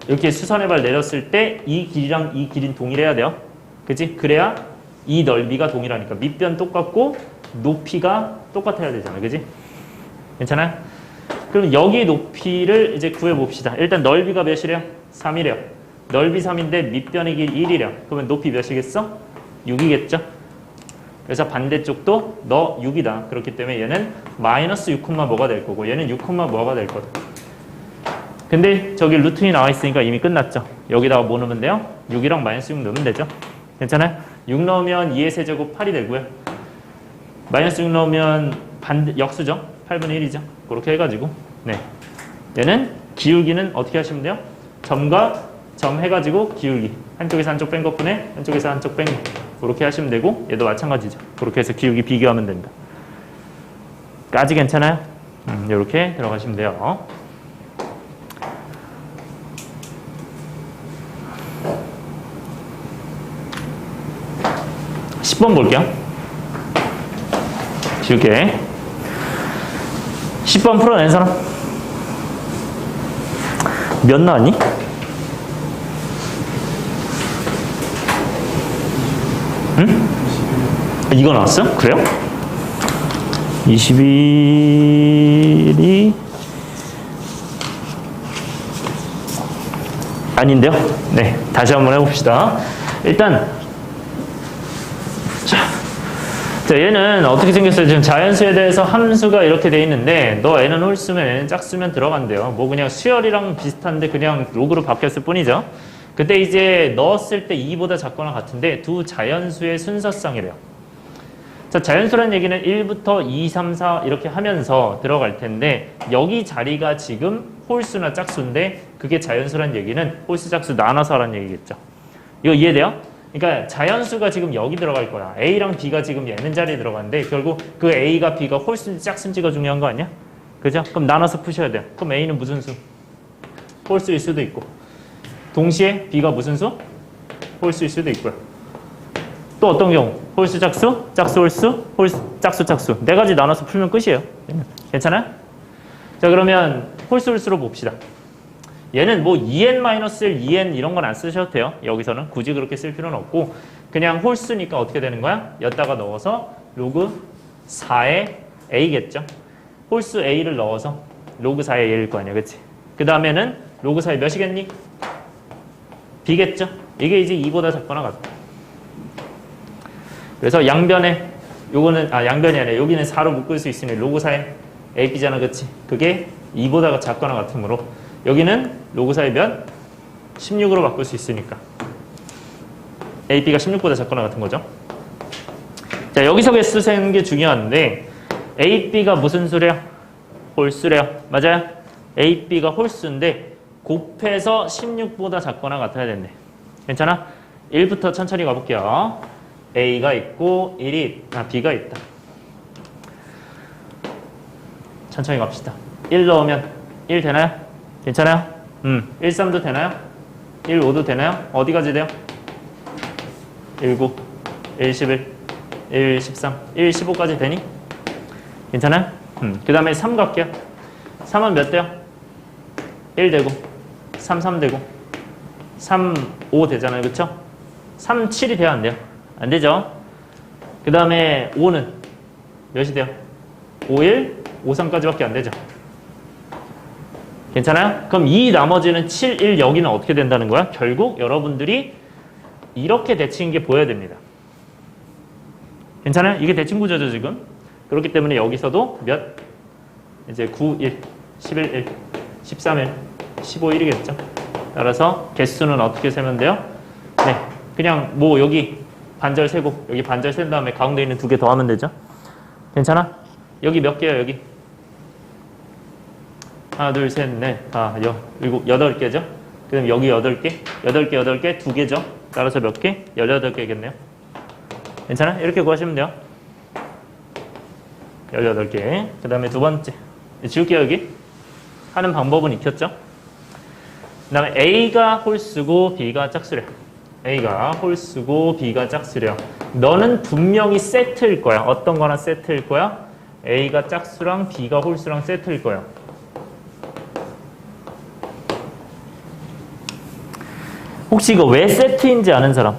이렇게 수선의 발 내렸을 때 이 길이랑 이 길이는 동일해야 돼요. 그치? 그래야 이 넓이가 동일하니까 밑변 똑같고 높이가 똑같아야 되잖아요. 그치? 괜찮아요? 그럼 여기 높이를 이제 구해봅시다. 일단 넓이가 몇이래요? 3이래요. 넓이 3인데 밑변의 길이 1이래요. 그러면 높이 몇이겠어? 6이겠죠? 그래서 반대쪽도 너 6이다. 그렇기 때문에 얘는 마이너스 6, 뭐가 될 거고 얘는 6, 뭐가 될 거다. 근데 저기 루트이 나와 있으니까 이미 끝났죠. 여기다가 뭐 넣으면 돼요? 6이랑 마이너스 6 넣으면 되죠. 괜찮아요? 6 넣으면 2의 세제곱 8이 되고요. 마이너스 6 넣으면 역수죠. 8분의 1이죠. 그렇게 해가지고 네, 얘는 기울기는 어떻게 하시면 돼요? 점과 점 해가지고 기울기. 한쪽에서 한쪽 뺀 것분에 한쪽에서 한쪽 뺀 거. 그렇게 하시면 되고 얘도 마찬가지죠. 그렇게 해서 기울기 비교하면 된다. 까지 괜찮아요? 이렇게 들어가시면 돼요. (10번) 볼게요. 쉽게 10번 풀어낸 사람? 몇 나왔니? 응? 이거 나왔어요? 그래요? 21이 아닌데요? 네, 다시 한번 해봅시다. 일단 자, 얘는 어떻게 생겼어요? 지금 자연수에 대해서 함수가 이렇게 돼 있는데 너 n은 홀수면 n은 짝수면 들어간대요. 뭐 그냥 수열이랑 비슷한데 그냥 로그로 바뀌었을 뿐이죠. 그때 이제 넣었을 때 2보다 작거나 같은데 두 자연수의 순서쌍이래요. 자, 자연수라는 얘기는 1부터 2, 3, 4 이렇게 하면서 들어갈 텐데 여기 자리가 지금 홀수나 짝수인데 그게 자연수라는 얘기는 홀수, 짝수 나눠서 하라는 얘기겠죠. 이거 이해돼요? 그러니까 자연수가 지금 여기 들어갈 거야. A랑 B가 지금 얘는 자리에 들어가는데 결국 그 A가 B가 홀수인지 짝수인지가 중요한 거 아니야? 그죠? 그럼 나눠서 푸셔야 돼요. 그럼 A는 무슨 수? 홀수일 수도 있고 동시에 B가 무슨 수? 홀수일 수도 있고요. 또 어떤 경우? 홀수 짝수, 짝수 홀수, 홀수 짝수 짝수. 네 가지 나눠서 풀면 끝이에요. 괜찮아요? 자, 그러면 홀수 홀수로 봅시다. 얘는 뭐 2n-1, 2n 이런 건 안 쓰셔도 돼요. 여기서는 굳이 그렇게 쓸 필요는 없고 그냥 홀수니까 어떻게 되는 거야? 여기다가 넣어서 로그 4의 a겠죠. 홀수 a를 넣어서 로그 4의 a일 거 아니야. 그치? 그 다음에는 로그 4의 몇이겠니? b겠죠. 이게 이제 2보다 작거나 같다. 그래서 양변에 요거는 양변이 아니라 여기는 4로 묶을 수 있으니 로그 4의 a, b잖아. 그치? 그게 2보다 작거나 같으므로 여기는 로그 4의 몇? 16으로 바꿀 수 있으니까 a, b가 16보다 작거나 같은 거죠. 자, 여기서 개수 세는 게 중요한데 a, b가 무슨 수래요? 홀수래요. 맞아요? a, b가 홀수인데 곱해서 16보다 작거나 같아야 된대. 괜찮아? 1부터 천천히 가볼게요. a가 있고 b가 있다. 천천히 갑시다. 1 넣으면 1 되나요? 괜찮아요? 1, 3도 되나요? 1, 5도 되나요? 어디까지 돼요? 1, 9, 1, 11, 1, 13, 1, 15까지 되니? 괜찮아요? 그 다음에 3 갈게요. 3은 몇 돼요? 1 되고 3, 3 되고 3, 5 되잖아요. 그쵸? 3, 7이 돼야 안 돼요? 안 되죠? 그 다음에 5는 몇이 돼요? 5, 1, 5, 3까지밖에 안 되죠? 괜찮아요? 그럼 이 나머지는 7, 1 여기는 어떻게 된다는 거야? 결국 여러분들이 이렇게 대칭인 게 보여야 됩니다. 괜찮아요? 이게 대칭 구조죠 지금? 그렇기 때문에 여기서도 몇? 이제 9, 1, 11, 1, 13, 1, 15, 1이겠죠? 따라서 개수는 어떻게 세면 돼요? 네, 그냥 뭐 여기 반절 세고 여기 반절 센 다음에 가운데 있는 2개 더하면 되죠? 괜찮아? 여기 몇 개예요 여기? 하나, 둘, 셋, 넷, 다, 일곱, 8개죠? 그 다음 여기 8개, 8개, 8개, 2개죠? 따라서 몇 개? 18개겠네요. 괜찮아? 이렇게 구하시면 돼요. 18개. 그 다음에 두 번째. 지울게요, 여기. 하는 방법은 익혔죠? 그 다음에 A가 홀수고 B가 짝수래요. A가 홀수고 B가 짝수래요. 너는 분명히 세트일 거야. 어떤 거나 세트일 거야? A가 짝수랑 B가 홀수랑 세트일 거야. 혹시 이거 왜 세트인지 아는 사람?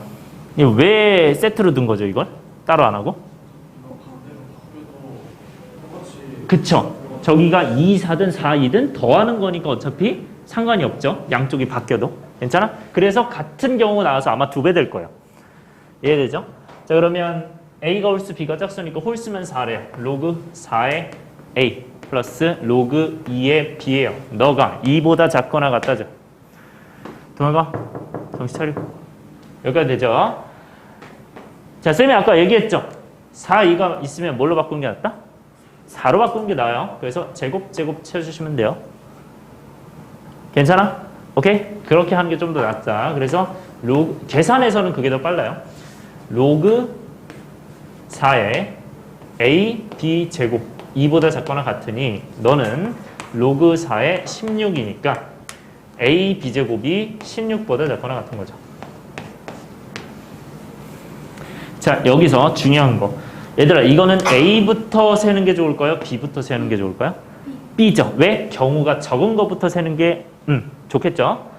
이거 왜 세트로 둔 거죠, 이걸? 따로 안 하고? 그쵸. 저기가 2, 4든 4, 2든 더하는 거니까 어차피 상관이 없죠. 양쪽이 바뀌어도. 괜찮아? 그래서 같은 경우 나와서 아마 2배 될 거예요. 이해되죠? 자, 그러면 A가 홀수, B가 짝수니까 홀수면 4래. 로그 4의 A 플러스 로그 2의 B예요. 너가 2보다 작거나 같다죠. 동아가 정신 차리고. 여기까지 되죠? 자, 쌤이 아까 얘기했죠? 4, 2가 있으면 뭘로 바꾸는 게 낫다? 4로 바꾸는 게 나아요. 그래서 제곱 채워주시면 돼요. 괜찮아? 오케이? 그렇게 하는 게 좀 더 낫다. 그래서 계산에서는 그게 더 빨라요. 로그 4의 A, B 제곱 2보다 작거나 같으니 너는 로그 4의 16이니까 A, B 제곱이 16보다 작거나 같은 거죠. 자, 여기서 중요한 거. 얘들아, 이거는 A부터 세는 게 좋을까요? B부터 세는 게 좋을까요? B죠. 왜? 경우가 적은 것부터 세는 게 좋겠죠?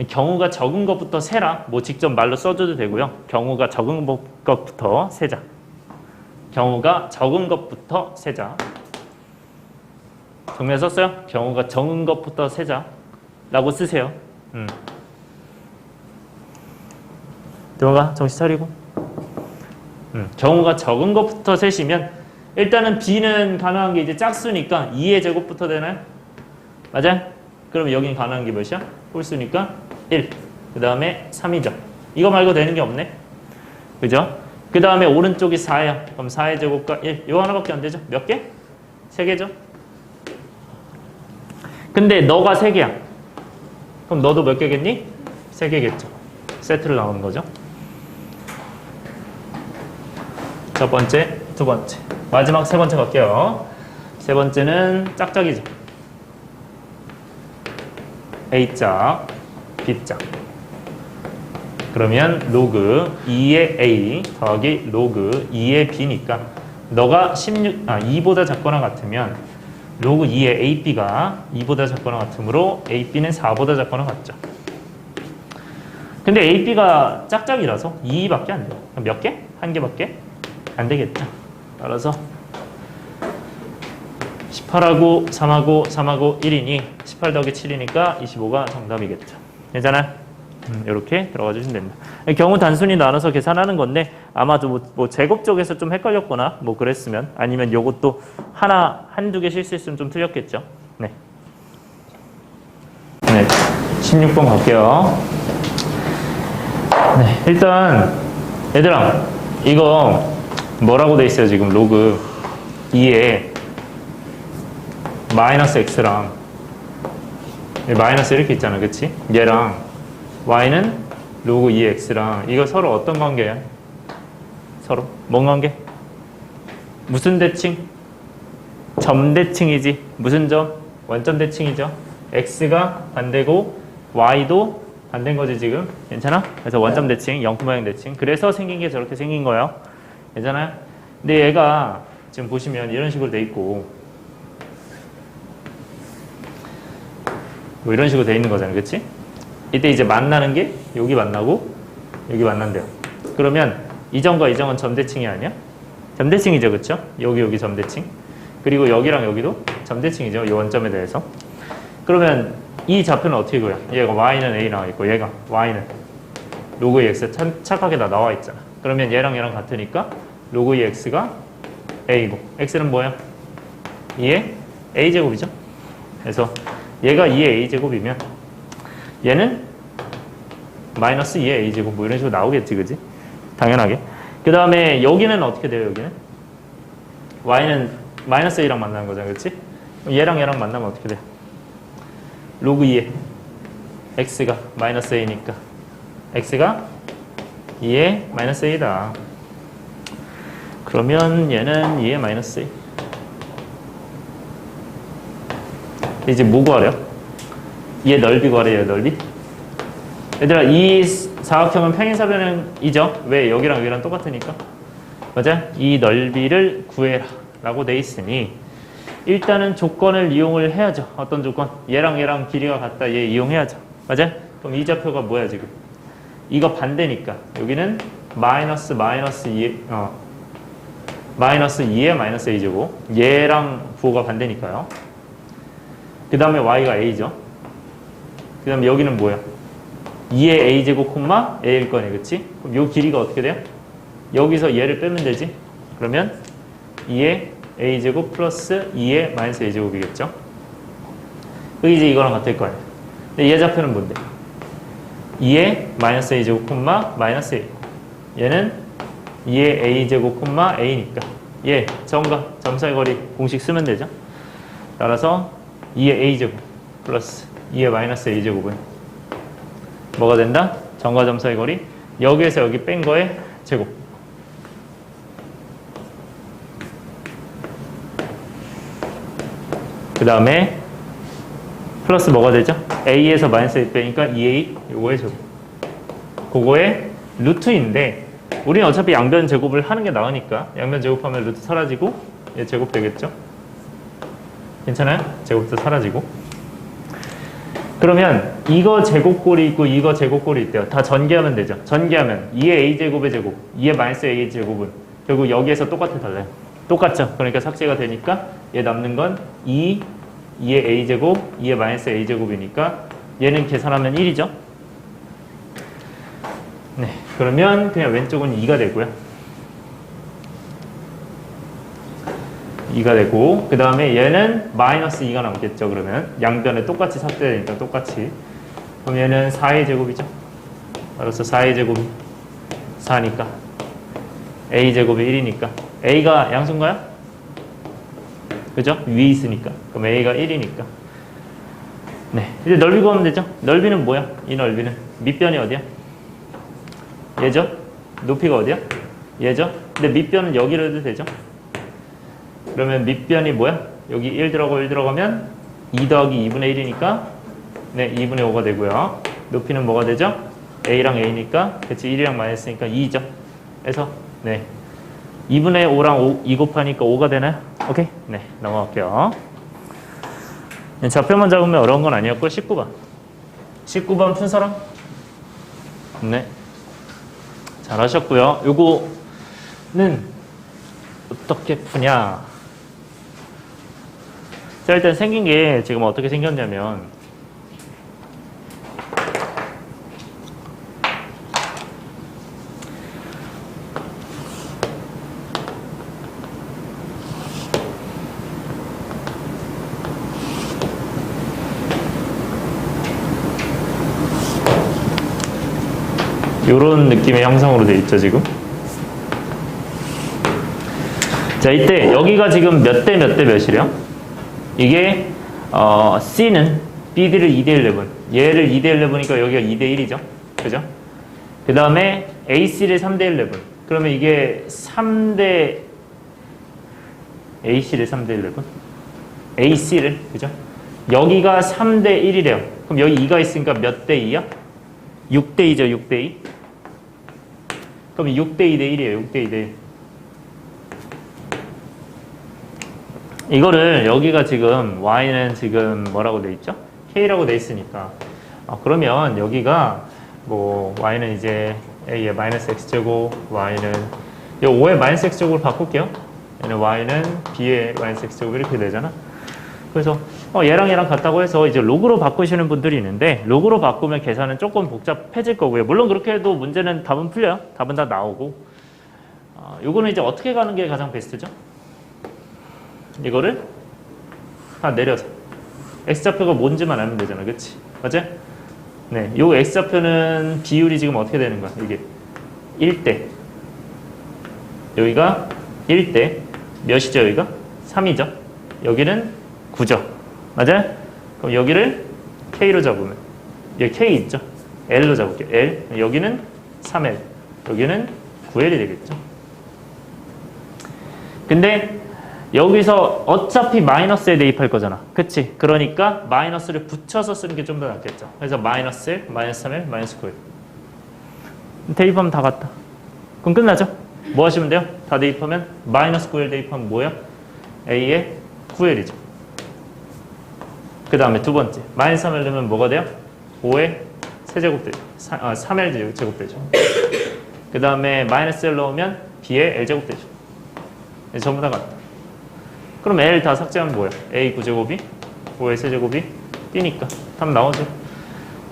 경우가 적은 것부터 세라. 뭐 직접 말로 써줘도 되고요. 경우가 적은 것부터 세자. 경우가 적은 것부터 세자. 정리해 썼어요? 경우가 적은 것부터 세자. 라고 쓰세요. 들어가. 정신 차리고. 경우가 적은 것부터 세시면 일단은 B는 가능한 게 이제 짝수니까 2의 제곱부터 되나요? 맞아요? 그러면 여긴 가능한 게 몇이야? 홀수니까 1. 그 다음에 3이죠. 이거 말고 되는 게 없네. 그죠? 그 다음에 오른쪽이 4야. 그럼 4의 제곱과 1. 이거 하나밖에 안 되죠? 몇 개? 3개죠? 근데 너가 3개야. 그럼 너도 몇 개겠니? 3개겠죠. 세트를 나오는 거죠. 첫 번째, 두 번째. 마지막 세 번째 갈게요. 세 번째는 짝짝이죠. A짝, B짝. 그러면 로그 2의 a 더하기 로그 2의 b니까 너가 2보다 작거나 같으면 로그 2의 ab가 2보다 작거나 같으므로 ab는 4보다 작거나 같죠. 근데 ab가 짝짝이라서 2밖에 안 돼요. 몇 개? 한 개밖에 안 되겠죠. 따라서 18하고 3하고 3하고 1이니 18 더하기 7이니까 25가 정답이겠죠. 괜찮아요? 이렇게 들어가 주시면 됩니다. 경우 단순히 나눠서 계산하는 건데 아마도 뭐 제곱 쪽에서 좀 헷갈렸거나 뭐 그랬으면 아니면 요것도 한두 개 실수했으면 좀 틀렸겠죠. 네. 네. 16번 갈게요. 네. 일단 얘들아 이거 뭐라고 돼 있어요 지금 로그 2에 마이너스 x랑 마이너스 이렇게 있잖아 그치? 얘랑 y는 로그 2x랑 이거 서로 어떤 관계야? 서로 뭔 관계? 무슨 대칭? 점대칭이지. 무슨 점? 원점 대칭이죠. x가 반대고 y도 반대인 거지 지금. 괜찮아? 그래서 원점 대칭, 영구모양 대칭. 그래서 생긴 게 저렇게 생긴 거예요. 괜찮아요? 근데 얘가 지금 보시면 이런 식으로 돼 있고 뭐 이런 식으로 돼 있는 거잖아요. 그치? 이때 이제 만나는 게 여기 만나고 여기 만난대요. 그러면 이 점과 이 점은 점대칭이 아니야? 점대칭이죠. 그쵸? 여기 점대칭. 그리고 여기랑 여기도 점대칭이죠. 이 원점에 대해서. 그러면 이 좌표는 어떻게 그려? 얘가 y는 a 나와 있고 얘가 y는 로그 2x 착하게 다 나와 있잖아. 그러면 얘랑 같으니까 로그 2x가 a고 x는 뭐야? 2의 a제곱이죠. 그래서 얘가 2의 a제곱이면 얘는 마이너스 2의 a제곱 뭐 이런 식으로 나오겠지. 그지? 당연하게. 그 다음에 여기는 어떻게 돼요? 여기는 y는 마이너스 a랑 만나는 거잖아. 그렇지? 얘랑 만나면 어떻게 돼? 로그 2의 x가 마이너스 a니까 x가 2의 마이너스 a다. 그러면 얘는 2의 마이너스 a. 이제 뭐 구하래요? 얘 넓이 구하래요. 넓이. 얘들아 이 사각형은 평행사변이죠. 왜? 여기랑 똑같으니까. 맞아? 이 넓이를 구해라 라고 돼 있으니 일단은 조건을 이용을 해야죠. 어떤 조건? 얘랑 길이가 같다. 얘 이용해야죠. 맞아? 그럼 이 좌표가 뭐야 지금? 이거 반대니까 여기는 마이너스 2의 마이너스 a제곱. 얘랑 부호가 반대니까요. 그 다음에 y가 a죠. 그 다음에 여기는 뭐야? 2의 a제곱 콤마 a일 거네. 그치? 그럼 요 길이가 어떻게 돼요? 여기서 얘를 빼면 되지. 그러면 2의 a제곱 플러스 2의 마이너스 a제곱이겠죠. 그게 이제 이거랑 같을 거예요. 근데 얘 좌표는 뭔데? 2의 마이너스 a제곱 콤마 마이너스 a. 얘는 2의 a제곱 콤마 a니까 얘 점과 점 사이 거리 공식 쓰면 되죠. 따라서 2의 a제곱 플러스 2의 마이너스 a제곱은 뭐가 된다? 점과 점 사이 거리 여기에서 여기 뺀 거의 제곱. 그 다음에 플러스 뭐가 되죠? a에서 마이너스 a 빼니까 2a 요거의 제곱. 그거의 루트인데 우리는 어차피 양변 제곱을 하는 게 나으니까 양변 제곱하면 루트 사라지고 얘 제곱 되겠죠? 괜찮아요? 제곱도 사라지고. 그러면 이거 제곱꼴이 있고 이거 제곱꼴이 있대요. 다 전개하면 되죠. 전개하면 2의 a제곱의 제곱, 2의 마이너스 a제곱은 결국 여기에서 똑같아 달라요. 똑같죠? 그러니까 삭제가 되니까 얘 남는 건 2의 a제곱, 2의 마이너스 a제곱이니까 얘는 계산하면 1이죠? 네, 그러면 그냥 왼쪽은 2가 되고요. 2가 되고 그 다음에 얘는 마이너스 2가 남겠죠. 그러면 양변에 똑같이 삭제되니까 똑같이. 그럼 얘는 4의 제곱이죠. 따라서 4의 제곱이 4니까 a제곱이 1이니까 a가 양수인가요? 그죠? 위에 있으니까. 그럼 a가 1이니까. 네, 이제 넓이 구하면 되죠. 넓이는 뭐야? 이 넓이는 밑변이 어디야? 얘죠? 높이가 어디야? 얘죠? 근데 밑변은 여기로 해도 되죠? 그러면 밑변이 뭐야? 여기 1 들어가면 2 더하기 2분의 1이니까 네, 2분의 5가 되고요. 높이는 뭐가 되죠? a랑 a니까 그치 1이랑 마이너스니까 2죠. 그래서 네 2분의 5랑 2 곱하니까 5가 되나요? 오케이. 네 넘어갈게요. 좌표만 잡으면 어려운 건 아니었고 19번 푼 사람? 네 잘하셨고요. 요거는 어떻게 푸냐. 자 일단 생긴 게 지금 어떻게 생겼냐면 요런 느낌의 형상으로 되어 있죠 지금. 자 이때 여기가 지금 몇 대 몇 대 몇이래요? 이게 C는 BD를 2대1 얘를 2대1 내보니까 여기가 2대1이죠 그죠? 그 다음에 AC를 3대1 그러면 이게 3대 AC를 3대1 AC를 그죠? 여기가 3대1이래요. 그럼 여기 2가 있으니까 몇 대 2야? 6대 2죠 6대 2. 그럼 6대 2대 1이에요 6대 2대 1. 이거를 여기가 지금 y는 지금 뭐라고 돼 있죠? k라고 돼 있으니까 그러면 여기가 뭐 y는 이제 a의 마이너스 x제곱 y는 이 5의 마이너스 x제곱으로 바꿀게요. 얘는 y는 b의 마이너스 x제곱 이렇게 되잖아. 그래서 얘랑 같다고 해서 이제 로그로 바꾸시는 분들이 있는데 로그로 바꾸면 계산은 조금 복잡해질 거고요. 물론 그렇게 해도 문제는 답은 풀려요. 답은 다 나오고 요거는 이제 어떻게 가는 게 가장 베스트죠? 이거를 내려서 x좌표가 뭔지만 알면 되잖아 그치? 맞지? 네, 요 x좌표는 비율이 지금 어떻게 되는 거야? 이게 1대 여기가 1대 몇이죠 여기가? 3이죠 여기는 9죠 맞아요? 그럼 여기를 k로 잡으면 여기 k 있죠? l로 잡을게요 l 여기는 3l 여기는 9l이 되겠죠 근데 여기서 어차피 마이너스에 대입할 거잖아. 그치? 그러니까 마이너스를 붙여서 쓰는 게 좀 더 낫겠죠. 그래서 마이너스 1, 마이너스 3일, 마이너스 9일. 대입하면 다 같다. 그럼 끝나죠? 뭐 하시면 돼요? 다 대입하면 마이너스 9일 대입하면 뭐예요? A의 9일이죠. 그 다음에 두 번째. 마이너스 3일 넣으면 뭐가 돼요? 5의 세제곱 되죠. 3L 제곱 되죠. 그 다음에 마이너스 1 넣으면 B의 L제곱 되죠. 전부 다 같다. 그럼 L 다 삭제하면 뭐예요? A 9제곱이 5의 세제곱이 B니까 답 나오죠.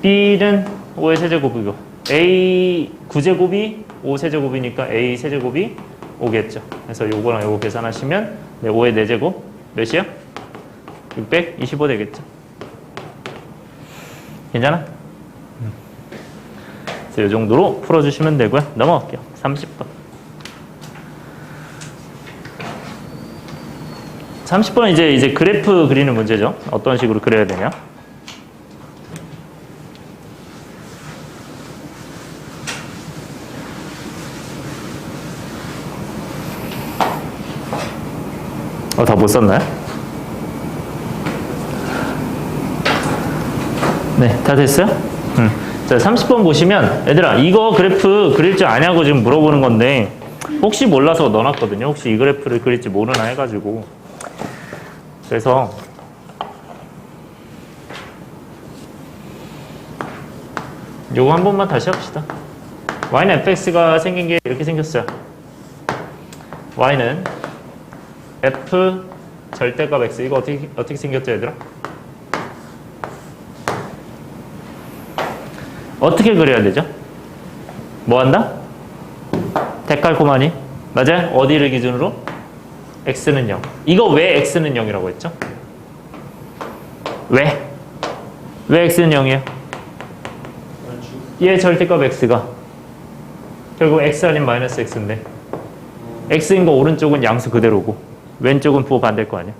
B는 5의 세제곱이고 A 9제곱이 5 세제곱이니까 A 세제곱이 5겠죠. 그래서 요거랑 요거 계산하시면 5의 4제곱 몇이요? 625 되겠죠. 괜찮아? 그래서 이 정도로 풀어주시면 되고요. 넘어갈게요. 30번. 30번은 이제 그래프 그리는 문제죠. 어떤 식으로 그려야 되냐. 다 못 썼나요? 네, 다 됐어요? 자, 30번 보시면 얘들아 이거 그래프 그릴 줄 아냐고 지금 물어보는 건데 혹시 몰라서 넣어놨거든요. 혹시 이 그래프를 그릴지 모르나 해가지고 그래서 요거 한 번만 다시 합시다. y는 fx가 생긴 게 이렇게 생겼어요. y는 f 절대값 x 이거 어떻게 생겼죠 얘들아? 어떻게 그려야 되죠? 뭐 한다? 데칼코마니 맞아요? 어디를 기준으로? x는 0. 이거 왜 x는 0이라고 했죠? 왜? 왜 x는 0이에요? 얘 절대값 x가 결국 x 아닌 마이너스 x인데 x인 거 오른쪽은 양수 그대로고 왼쪽은 부호 반대일 거 아니야?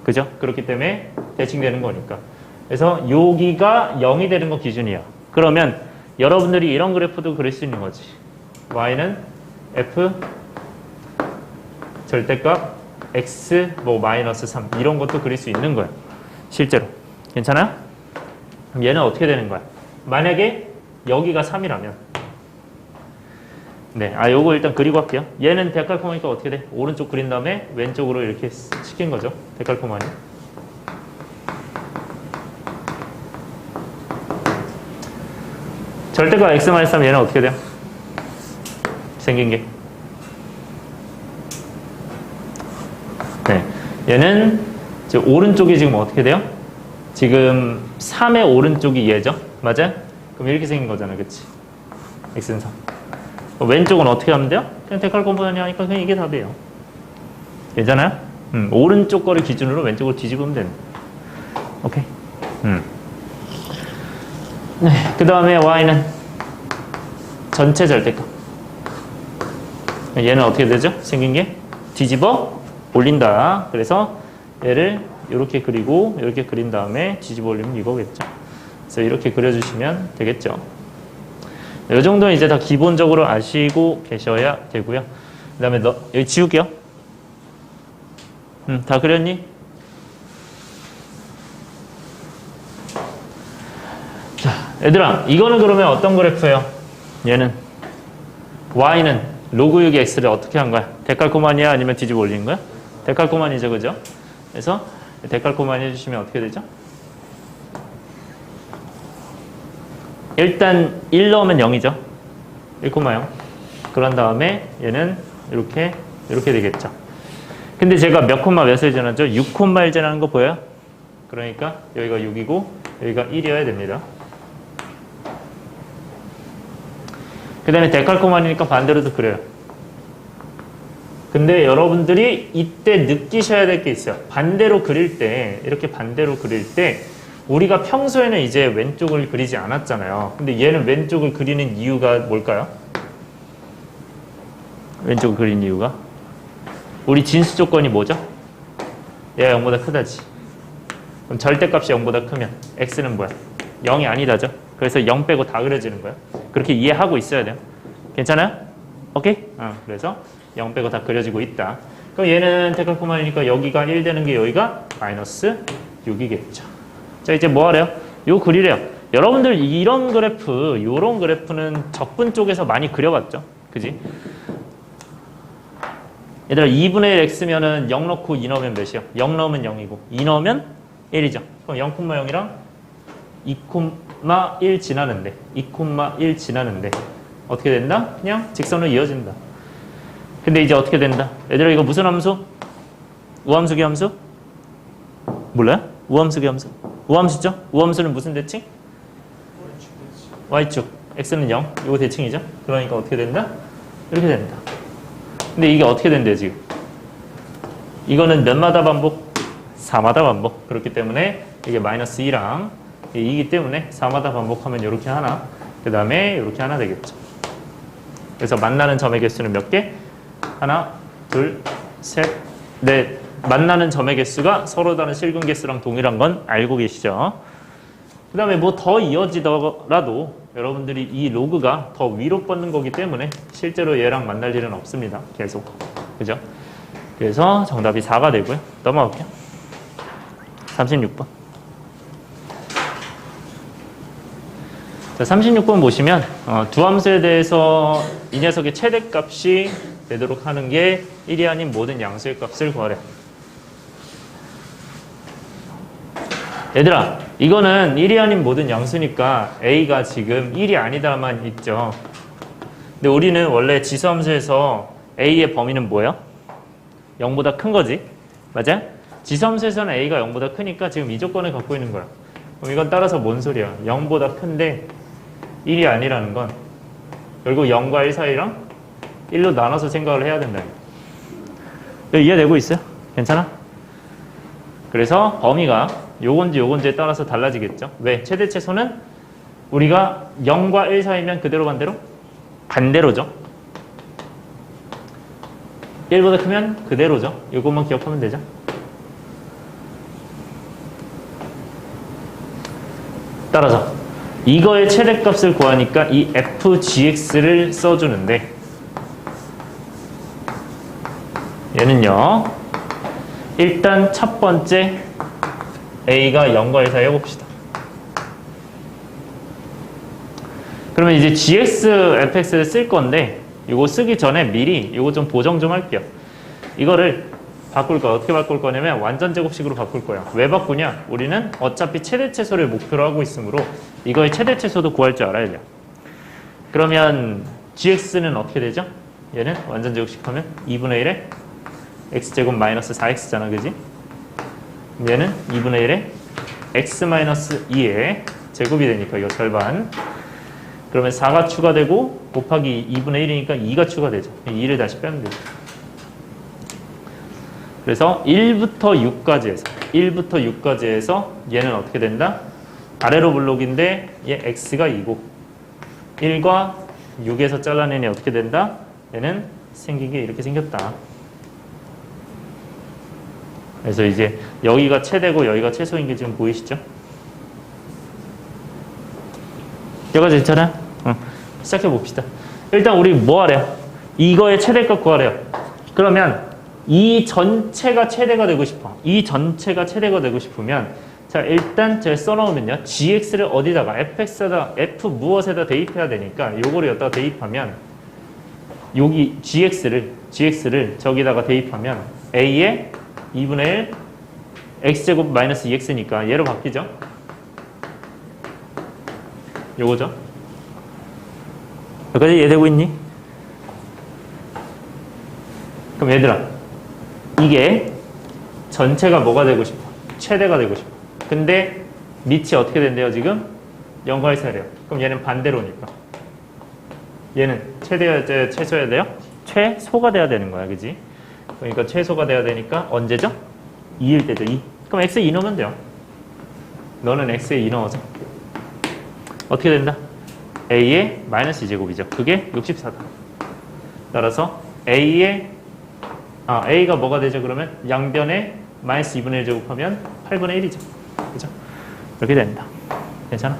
그죠? 그렇기 때문에 대칭되는 거니까. 그래서 여기가 0이 되는 거 기준이야. 그러면 여러분들이 이런 그래프도 그릴 수 있는 거지. y는 f 절대값 x 뭐 마이너스 3 이런 것도 그릴 수 있는 거야. 실제로. 괜찮아요? 그럼 얘는 어떻게 되는 거야? 만약에 여기가 3이라면 네, 요거 일단 그리고 할게요. 얘는 데칼코마니까 어떻게 돼? 오른쪽 그린 다음에 왼쪽으로 이렇게 시킨 거죠. 데칼코마니. 절대가 x-3 얘는 어떻게 돼요? 생긴 게. 네, 얘는 오른쪽이 지금 어떻게 돼요? 지금 3의 오른쪽이 얘죠? 맞아요? 그럼 이렇게 생긴 거잖아, 그치? x는 3. 왼쪽은 어떻게 하면 돼요? 그냥 데칼코마니 하니까 그냥 이게 답이에요. 괜찮아요? 오른쪽 거를 기준으로 왼쪽을 뒤집으면 됩니다. 오케이? 네, 그 다음에 y는 전체 절대값. 얘는 어떻게 되죠? 생긴 게 뒤집어 올린다. 그래서 얘를 이렇게 그리고 이렇게 그린 다음에 뒤집어 올리면 이거겠죠. 그래서 이렇게 그려주시면 되겠죠. 이 정도는 이제 다 기본적으로 아시고 계셔야 되고요. 그 다음에 여기 지울게요. 다 그렸니? 자, 얘들아, 이거는 그러면 어떤 그래프예요? 얘는 y는 로그 6의 x를 어떻게 한 거야? 데칼코마니야 아니면 뒤집어 올리는 거야? 데칼코마니죠, 그죠? 그래서 데칼코마니 해주시면 어떻게 되죠? 일단 1 넣으면 0이죠. 1,0. 그런 다음에 얘는 이렇게 되겠죠. 근데 제가 몇 콤마 몇을 지났죠? 6,1 지나는 거 보여요? 그러니까 여기가 6이고 여기가 1이어야 됩니다. 그 다음에 데칼코마니니까 반대로도 그래요. 근데 여러분들이 이때 느끼셔야 될 게 있어요. 반대로 그릴 때, 이렇게 반대로 그릴 때 우리가 평소에는 이제 왼쪽을 그리지 않았잖아요. 근데 얘는 왼쪽을 그리는 이유가 뭘까요? 왼쪽을 그리는 이유가? 우리 진수 조건이 뭐죠? 얘가 0보다 크다지. 그럼 절대값이 0보다 크면 x는 뭐야? 0이 아니다죠. 그래서 0 빼고 다 그려지는 거야. 그렇게 이해하고 있어야 돼요. 괜찮아요? 오케이? 그래서 0 빼고 다 그려지고 있다. 그럼 얘는 데칼코마니니까 여기가 1 되는 게 여기가 마이너스 6이겠죠. 자, 이제 뭐 하래요? 요 그리래요. 여러분들 이런 그래프, 요런 그래프는 적분 쪽에서 많이 그려봤죠? 그지? 얘들아, 2분의 1 x면은 0 넣고 2 넣으면 몇이요? 0 넣으면 0이고 2 넣으면 1이죠. 그럼 0,0이랑 2,1 지나는데 2,1 지나는데 어떻게 된다? 그냥 직선으로 이어진다. 근데 이제 어떻게 된다? 얘들아, 이거 무슨 함수? 우함수 기함수? 몰라요? 우함수 기함수? 우함수죠? 우함수는 무슨 대칭? y축. x는 0. 이거 대칭이죠? 그러니까 어떻게 된다? 이렇게 된다. 근데 이게 어떻게 된대요, 지금? 이거는 몇마다 반복? 4마다 반복. 그렇기 때문에 이게 마이너스 2랑 2이기 때문에 4마다 반복하면 이렇게 하나, 그 다음에 이렇게 하나 되겠죠. 그래서 만나는 점의 개수는 몇 개? 하나, 둘, 셋, 넷. 만나는 점의 개수가 서로 다른 실근 개수랑 동일한 건 알고 계시죠? 그 다음에 뭐 더 이어지더라도 여러분들이 이 로그가 더 위로 뻗는 거기 때문에 실제로 얘랑 만날 일은 없습니다. 계속. 그죠? 그래서 정답이 4가 되고요. 넘어갈게요. 36번. 자, 36번 보시면 두 함수에 대해서 이 녀석의 최대값이 되도록 하는 게 1이 아닌 모든 양수의 값을 구하래. 얘들아, 이거는 1이 아닌 모든 양수니까 a가 지금 1이 아니다만 있죠. 근데 우리는 원래 지수함수에서 a의 범위는 뭐예요? 0보다 큰 거지. 맞아? 지수함수에서는 a가 0보다 크니까 지금 이 조건을 갖고 있는 거야. 그럼 이건 따라서 뭔 소리야? 0보다 큰데 1이 아니라는 건 결국 0과 1 사이랑 1로 나눠서 생각을 해야 된다. 이해되고 있어요? 괜찮아? 그래서 범위가 요건지 요건지에 따라서 달라지겠죠. 왜? 최대최소는 우리가 0과 1 사이면 그대로 반대로? 반대로죠. 1보다 크면 그대로죠. 이것만 기억하면 되죠. 따라서 이거의 최대값을 구하니까 이 fgx를 써주는데 얘는요. 일단 첫 번째 a가 0과 1 사이 해봅시다. 그러면 이제 gx, fx를 쓸 건데 이거 쓰기 전에 미리 이거 좀 보정 좀 할게요. 이거를 바꿀 거야. 어떻게 바꿀 거냐면 완전 제곱식으로 바꿀 거야. 왜 바꾸냐? 우리는 어차피 최대 최소를 목표로 하고 있으므로 이거의 최대 최소도 구할 줄 알아야 돼요. 그러면 gx는 어떻게 되죠? 얘는 완전 제곱식 하면 2분의 1에 x제곱 마이너스 4x잖아, 그지? 얘는 2분의 1에 x 마이너스 2의 제곱이 되니까 이거 절반. 그러면 4가 추가되고 곱하기 2분의 1이니까 2가 추가되죠. 2를 다시 빼면 되죠. 그래서 1부터 6까지 해서 얘는 어떻게 된다? 아래로 블록인데 얘 x가 2고 1과 6에서 잘라내니 어떻게 된다? 얘는 생긴 게 이렇게 생겼다. 그래서 이제 여기가 최대고 여기가 최소인 게 지금 보이시죠? 여기까지 괜찮아? 시작해 봅시다. 일단 우리 뭐 하래요? 이거의 최대값 구하래요. 그러면 이 전체가 최대가 되고 싶어. 이 전체가 최대가 되고 싶으면 자 일단 제가 써놓으면요. gx를 어디다가 fx에다 f 무엇에다 대입해야 되니까 요거를 여기다가 대입하면 여기 gx를 저기다가 대입하면 a에 2분의 1 x제곱 마이너스 2x니까 얘로 바뀌죠. 요거죠. 여기까지 이해되고 있니? 그럼 얘들아 이게 전체가 뭐가 되고 싶어? 최대가 되고 싶어. 근데 밑이 어떻게 된대요 지금? 0과 1 사이래요. 그럼 얘는 반대로니까 얘는 최대여야 돼요? 최소여야 돼요? 최소가 돼야 되는 거야, 그지? 그러니까 최소가 돼야 되니까 언제죠? 2일 때죠. 2. 그럼 x에 2 넣으면 돼요. 너는 x에 2 넣어서 어떻게 된다? a의 마이너스 2제곱이죠. 그게 64다. 따라서 a가 뭐가 되죠? 그러면 양변에 마이너스 2분의 1 제곱하면 8분의 1이죠. 그죠? 이렇게 된다. 괜찮아?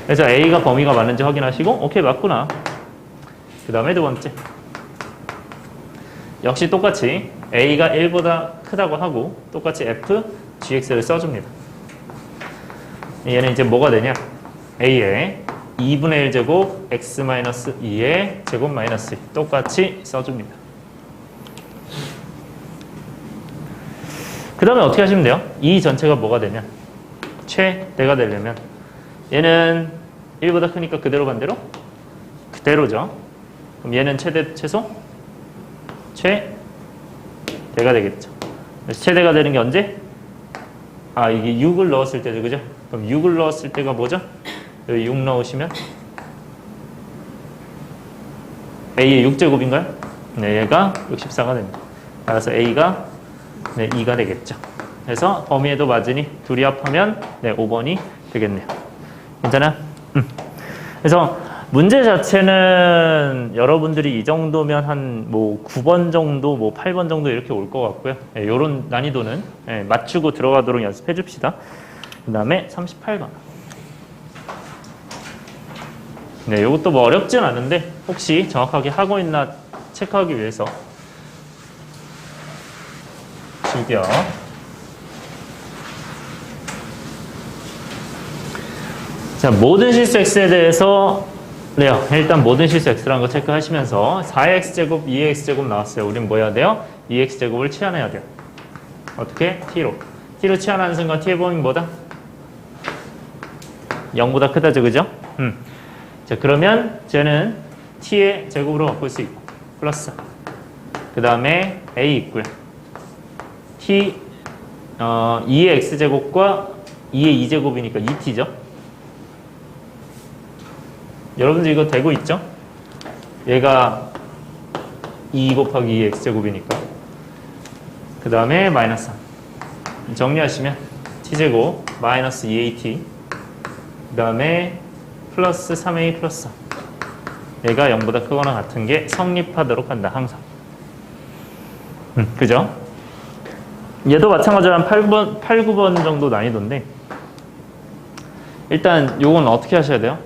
그래서 a가 범위가 맞는지 확인하시고 오케이 맞구나. 그 다음에 두 번째. 역시 똑같이 a가 1보다 크다고 하고 똑같이 f, gx를 써줍니다. 얘는 이제 뭐가 되냐? a에 2분의 1제곱 x-2의 제곱 마이너스 똑같이 써줍니다. 그 다음에 어떻게 하시면 돼요? 이 전체가 뭐가 되냐? 최대가 되려면 얘는 1보다 크니까 그대로 반대로? 그대로죠. 그럼 얘는 최대, 최소? 최대가 되겠죠. 그래서 최대가 되는 게 언제? 이게 6을 넣었을 때죠. 그죠? 그럼 6을 넣었을 때가 뭐죠? 여기 6 넣으시면 a의 6제곱인가요? 네, 얘가 64가 됩니다. 따라서 a가 2가 되겠죠. 그래서 범위에도 맞으니 둘이 합하면 5번이 되겠네요. 괜찮아? 그래서 문제 자체는 여러분들이 이 정도면 한 뭐 9번 정도, 뭐 8번 정도 이렇게 올 것 같고요. 이런 난이도는 맞추고 들어가도록 연습해 줍시다. 그 다음에 38번. 네, 이것도 뭐 어렵진 않은데 혹시 정확하게 하고 있나 체크하기 위해서 즐겨. 자, 모든 실수 x에 대해서 일단 모든 실수 x라는 거 체크하시면서 4x제곱, 2x제곱 나왔어요. 우린 뭐 해야 돼요? 2x제곱을 치환해야 돼요. 어떻게? t로. t로 치환하는 순간 t의 범위 뭐다? 0보다 크다죠, 그죠? 자, 그러면 쟤는 t의 제곱으로 바꿀 수 있고 플러스 그 다음에 a 있고요. t 2의 x제곱과 2의 2제곱이니까 2t죠. 여러분들 이거 되고 있죠? 얘가 2 곱하기 2의 x제곱이니까 그 다음에 마이너스 3 정리하시면 t제곱 마이너스 2at 그 다음에 플러스 3a 플러스 3 얘가 0보다 크거나 같은 게 성립하도록 한다. 항상. 그죠? 얘도 마찬가지로 한 8번, 8, 9번 정도 난이도인데 일단 요건 어떻게 하셔야 돼요?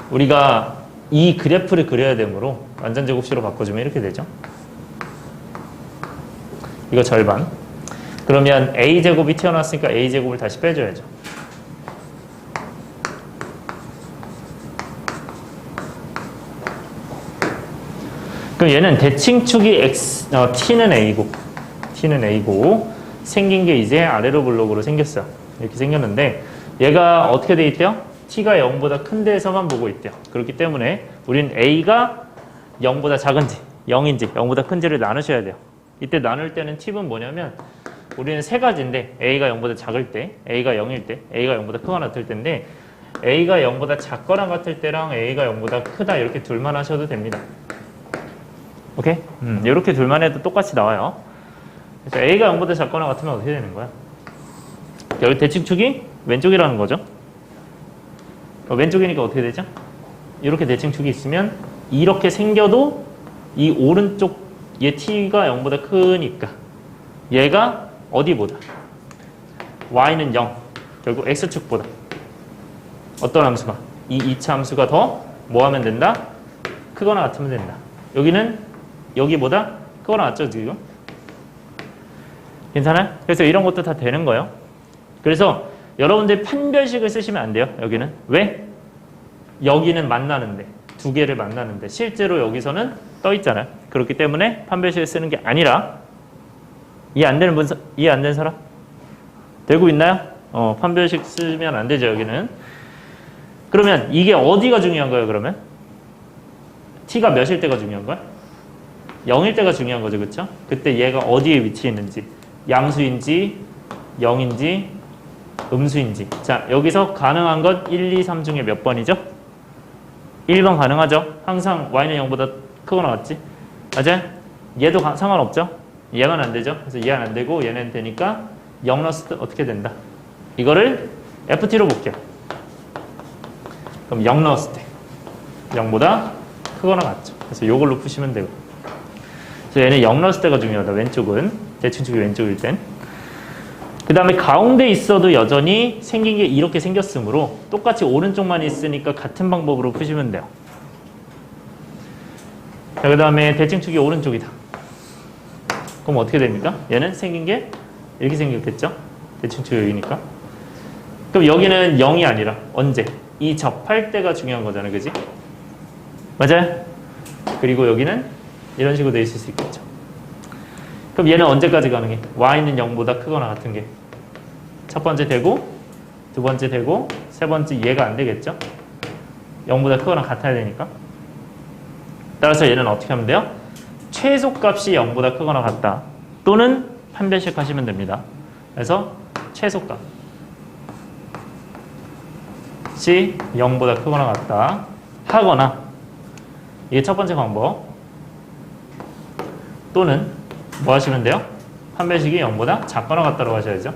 우리가 이 그래프를 그려야 되므로 완전 제곱식으로 바꿔주면 이렇게 되죠. 이거 절반. 그러면 a제곱이 튀어나왔으니까 a제곱을 다시 빼줘야죠. 그럼 얘는 대칭축이 t는 A고 생긴 게 이제 아래로 블록으로 생겼어요. 이렇게 생겼는데 얘가 어떻게 돼 있대요? t가 0보다 큰 데에서만 보고 있대요. 그렇기 때문에 우린 A가 0보다 작은지 0인지 0보다 큰지를 나누셔야 돼요. 이때 나눌 때는 팁은 뭐냐면 우리는 세 가지인데 A가 0보다 작을 때, A가 0일 때, A가 0보다 크거나 같을 때인데 A가 0보다 작거나 같을 때랑 A가 0보다 크다 이렇게 둘만 하셔도 됩니다. 오케이? 이렇게 둘만 해도 똑같이 나와요. 그래서 A가 0보다 작거나 같으면 어떻게 되는 거야? 여기 대칭축이 왼쪽이라는 거죠. 왼쪽이니까 어떻게 되죠? 이렇게 대칭축이 있으면 이렇게 생겨도 이 오른쪽 얘 t가 0보다 크니까 얘가 어디보다? y는 0. 결국 x축보다 어떤 함수가? 이 2차 함수가 더 뭐 하면 된다? 크거나 같으면 된다. 여기는 여기보다 크거나 같죠 지금? 괜찮아요? 그래서 이런 것도 다 되는 거예요. 그래서 여러분들이 판별식을 쓰시면 안 돼요. 여기는. 왜? 여기는 만나는데 두 개를 만나는데 실제로 여기서는 떠 있잖아요. 그렇기 때문에 판별식을 쓰는 게 아니라 이해 안 되는 사람? 되고 있나요? 판별식 쓰면 안 되죠. 여기는. 그러면 이게 어디가 중요한 거예요? 그러면 t가 몇일 때가 중요한 거야? 0일 때가 중요한 거죠. 그렇죠? 그때 얘가 어디에 위치해 있는지 양수인지 0인지 음수인지. 자, 여기서 가능한 것 1, 2, 3 중에 몇 번이죠? 1번 가능하죠? 항상 y는 0보다 크거나 같지? 맞아요? 얘도 상관없죠? 얘만 안 되죠? 그래서 얘는 안 되고 얘는 되니까 0 넣었을 때 어떻게 된다? 이거를 ft로 볼게요. 그럼 0 넣었을 때 0보다 크거나 같죠? 그래서 이걸로 푸시면 되고. 그래서 얘는 0 넣었을 때가 중요하다. 왼쪽은. 대칭축이 왼쪽일 땐. 그 다음에 가운데 있어도 여전히 생긴 게 이렇게 생겼으므로 똑같이 오른쪽만 있으니까 같은 방법으로 푸시면 돼요. 자, 그 다음에 대칭축이 오른쪽이다. 그럼 어떻게 됩니까? 얘는 생긴 게 이렇게 생겼겠죠? 대칭축이 여기니까. 그럼 여기는 0이 아니라 언제? 이 접할 때가 중요한 거잖아요. 그지? 맞아요? 그리고 여기는 이런 식으로 돼 있을 수 있겠죠. 그럼 얘는 언제까지 가능해? y는 0보다 크거나 같은 게 첫 번째 되고 두 번째 되고 세 번째 얘가 안 되겠죠? 0보다 크거나 같아야 되니까. 따라서 얘는 어떻게 하면 돼요? 최소값이 0보다 크거나 같다. 또는 판별식 하시면 됩니다. 그래서 최소값이 0보다 크거나 같다 하거나 이게 첫 번째 방법. 또는 뭐 하시면 돼요? 판별식이 0보다 작거나 같다고 하셔야죠.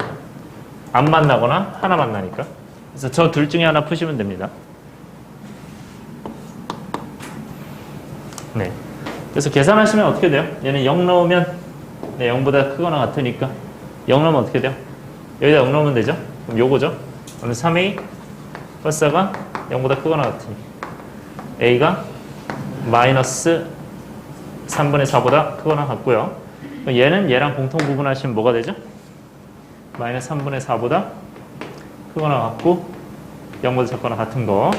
안 만나거나 하나 만나니까. 그래서 저 둘 중에 하나 푸시면 됩니다. 네. 그래서 계산하시면 어떻게 돼요? 얘는 0 넣으면 0보다 크거나 같으니까 0 넣으면 어떻게 돼요? 여기다 0 넣으면 되죠? 그럼 요거죠? 오늘 3a 플러스 4가 0보다 크거나 같으니 a가 마이너스 3분의 4보다 크거나 같고요. 얘는 얘랑 공통 부분하시면 뭐가 되죠? 마이너스 3분의 4보다 크거나 같고 0보다 작거나 같은 거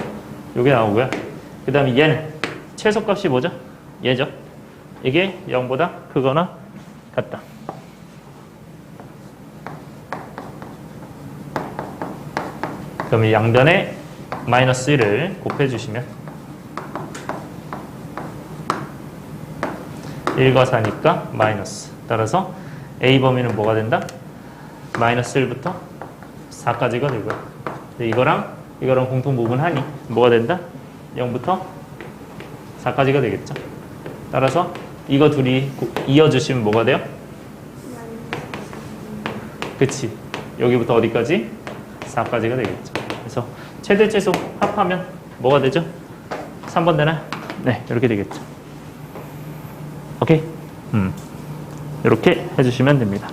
요게 나오고요. 그 다음에 얘는 최소값이 뭐죠? 얘죠. 이게 0보다 크거나 같다. 그럼 이 양변에 마이너스 1을 곱해주시면 1과 4니까 마이너스. 따라서 A 범위는 뭐가 된다? 마이너스 1부터 4까지가 되고요. 이거랑 공통 부분하니 뭐가 된다? 0부터 4까지가 되겠죠. 따라서 이거 둘이 이어주시면 뭐가 돼요? 그치. 여기부터 어디까지? 4까지가 되겠죠. 그래서 최대 최소 합하면 뭐가 되죠? 3번 되나요? 네, 이렇게 되겠죠. 오케이? 이렇게 해주시면 됩니다.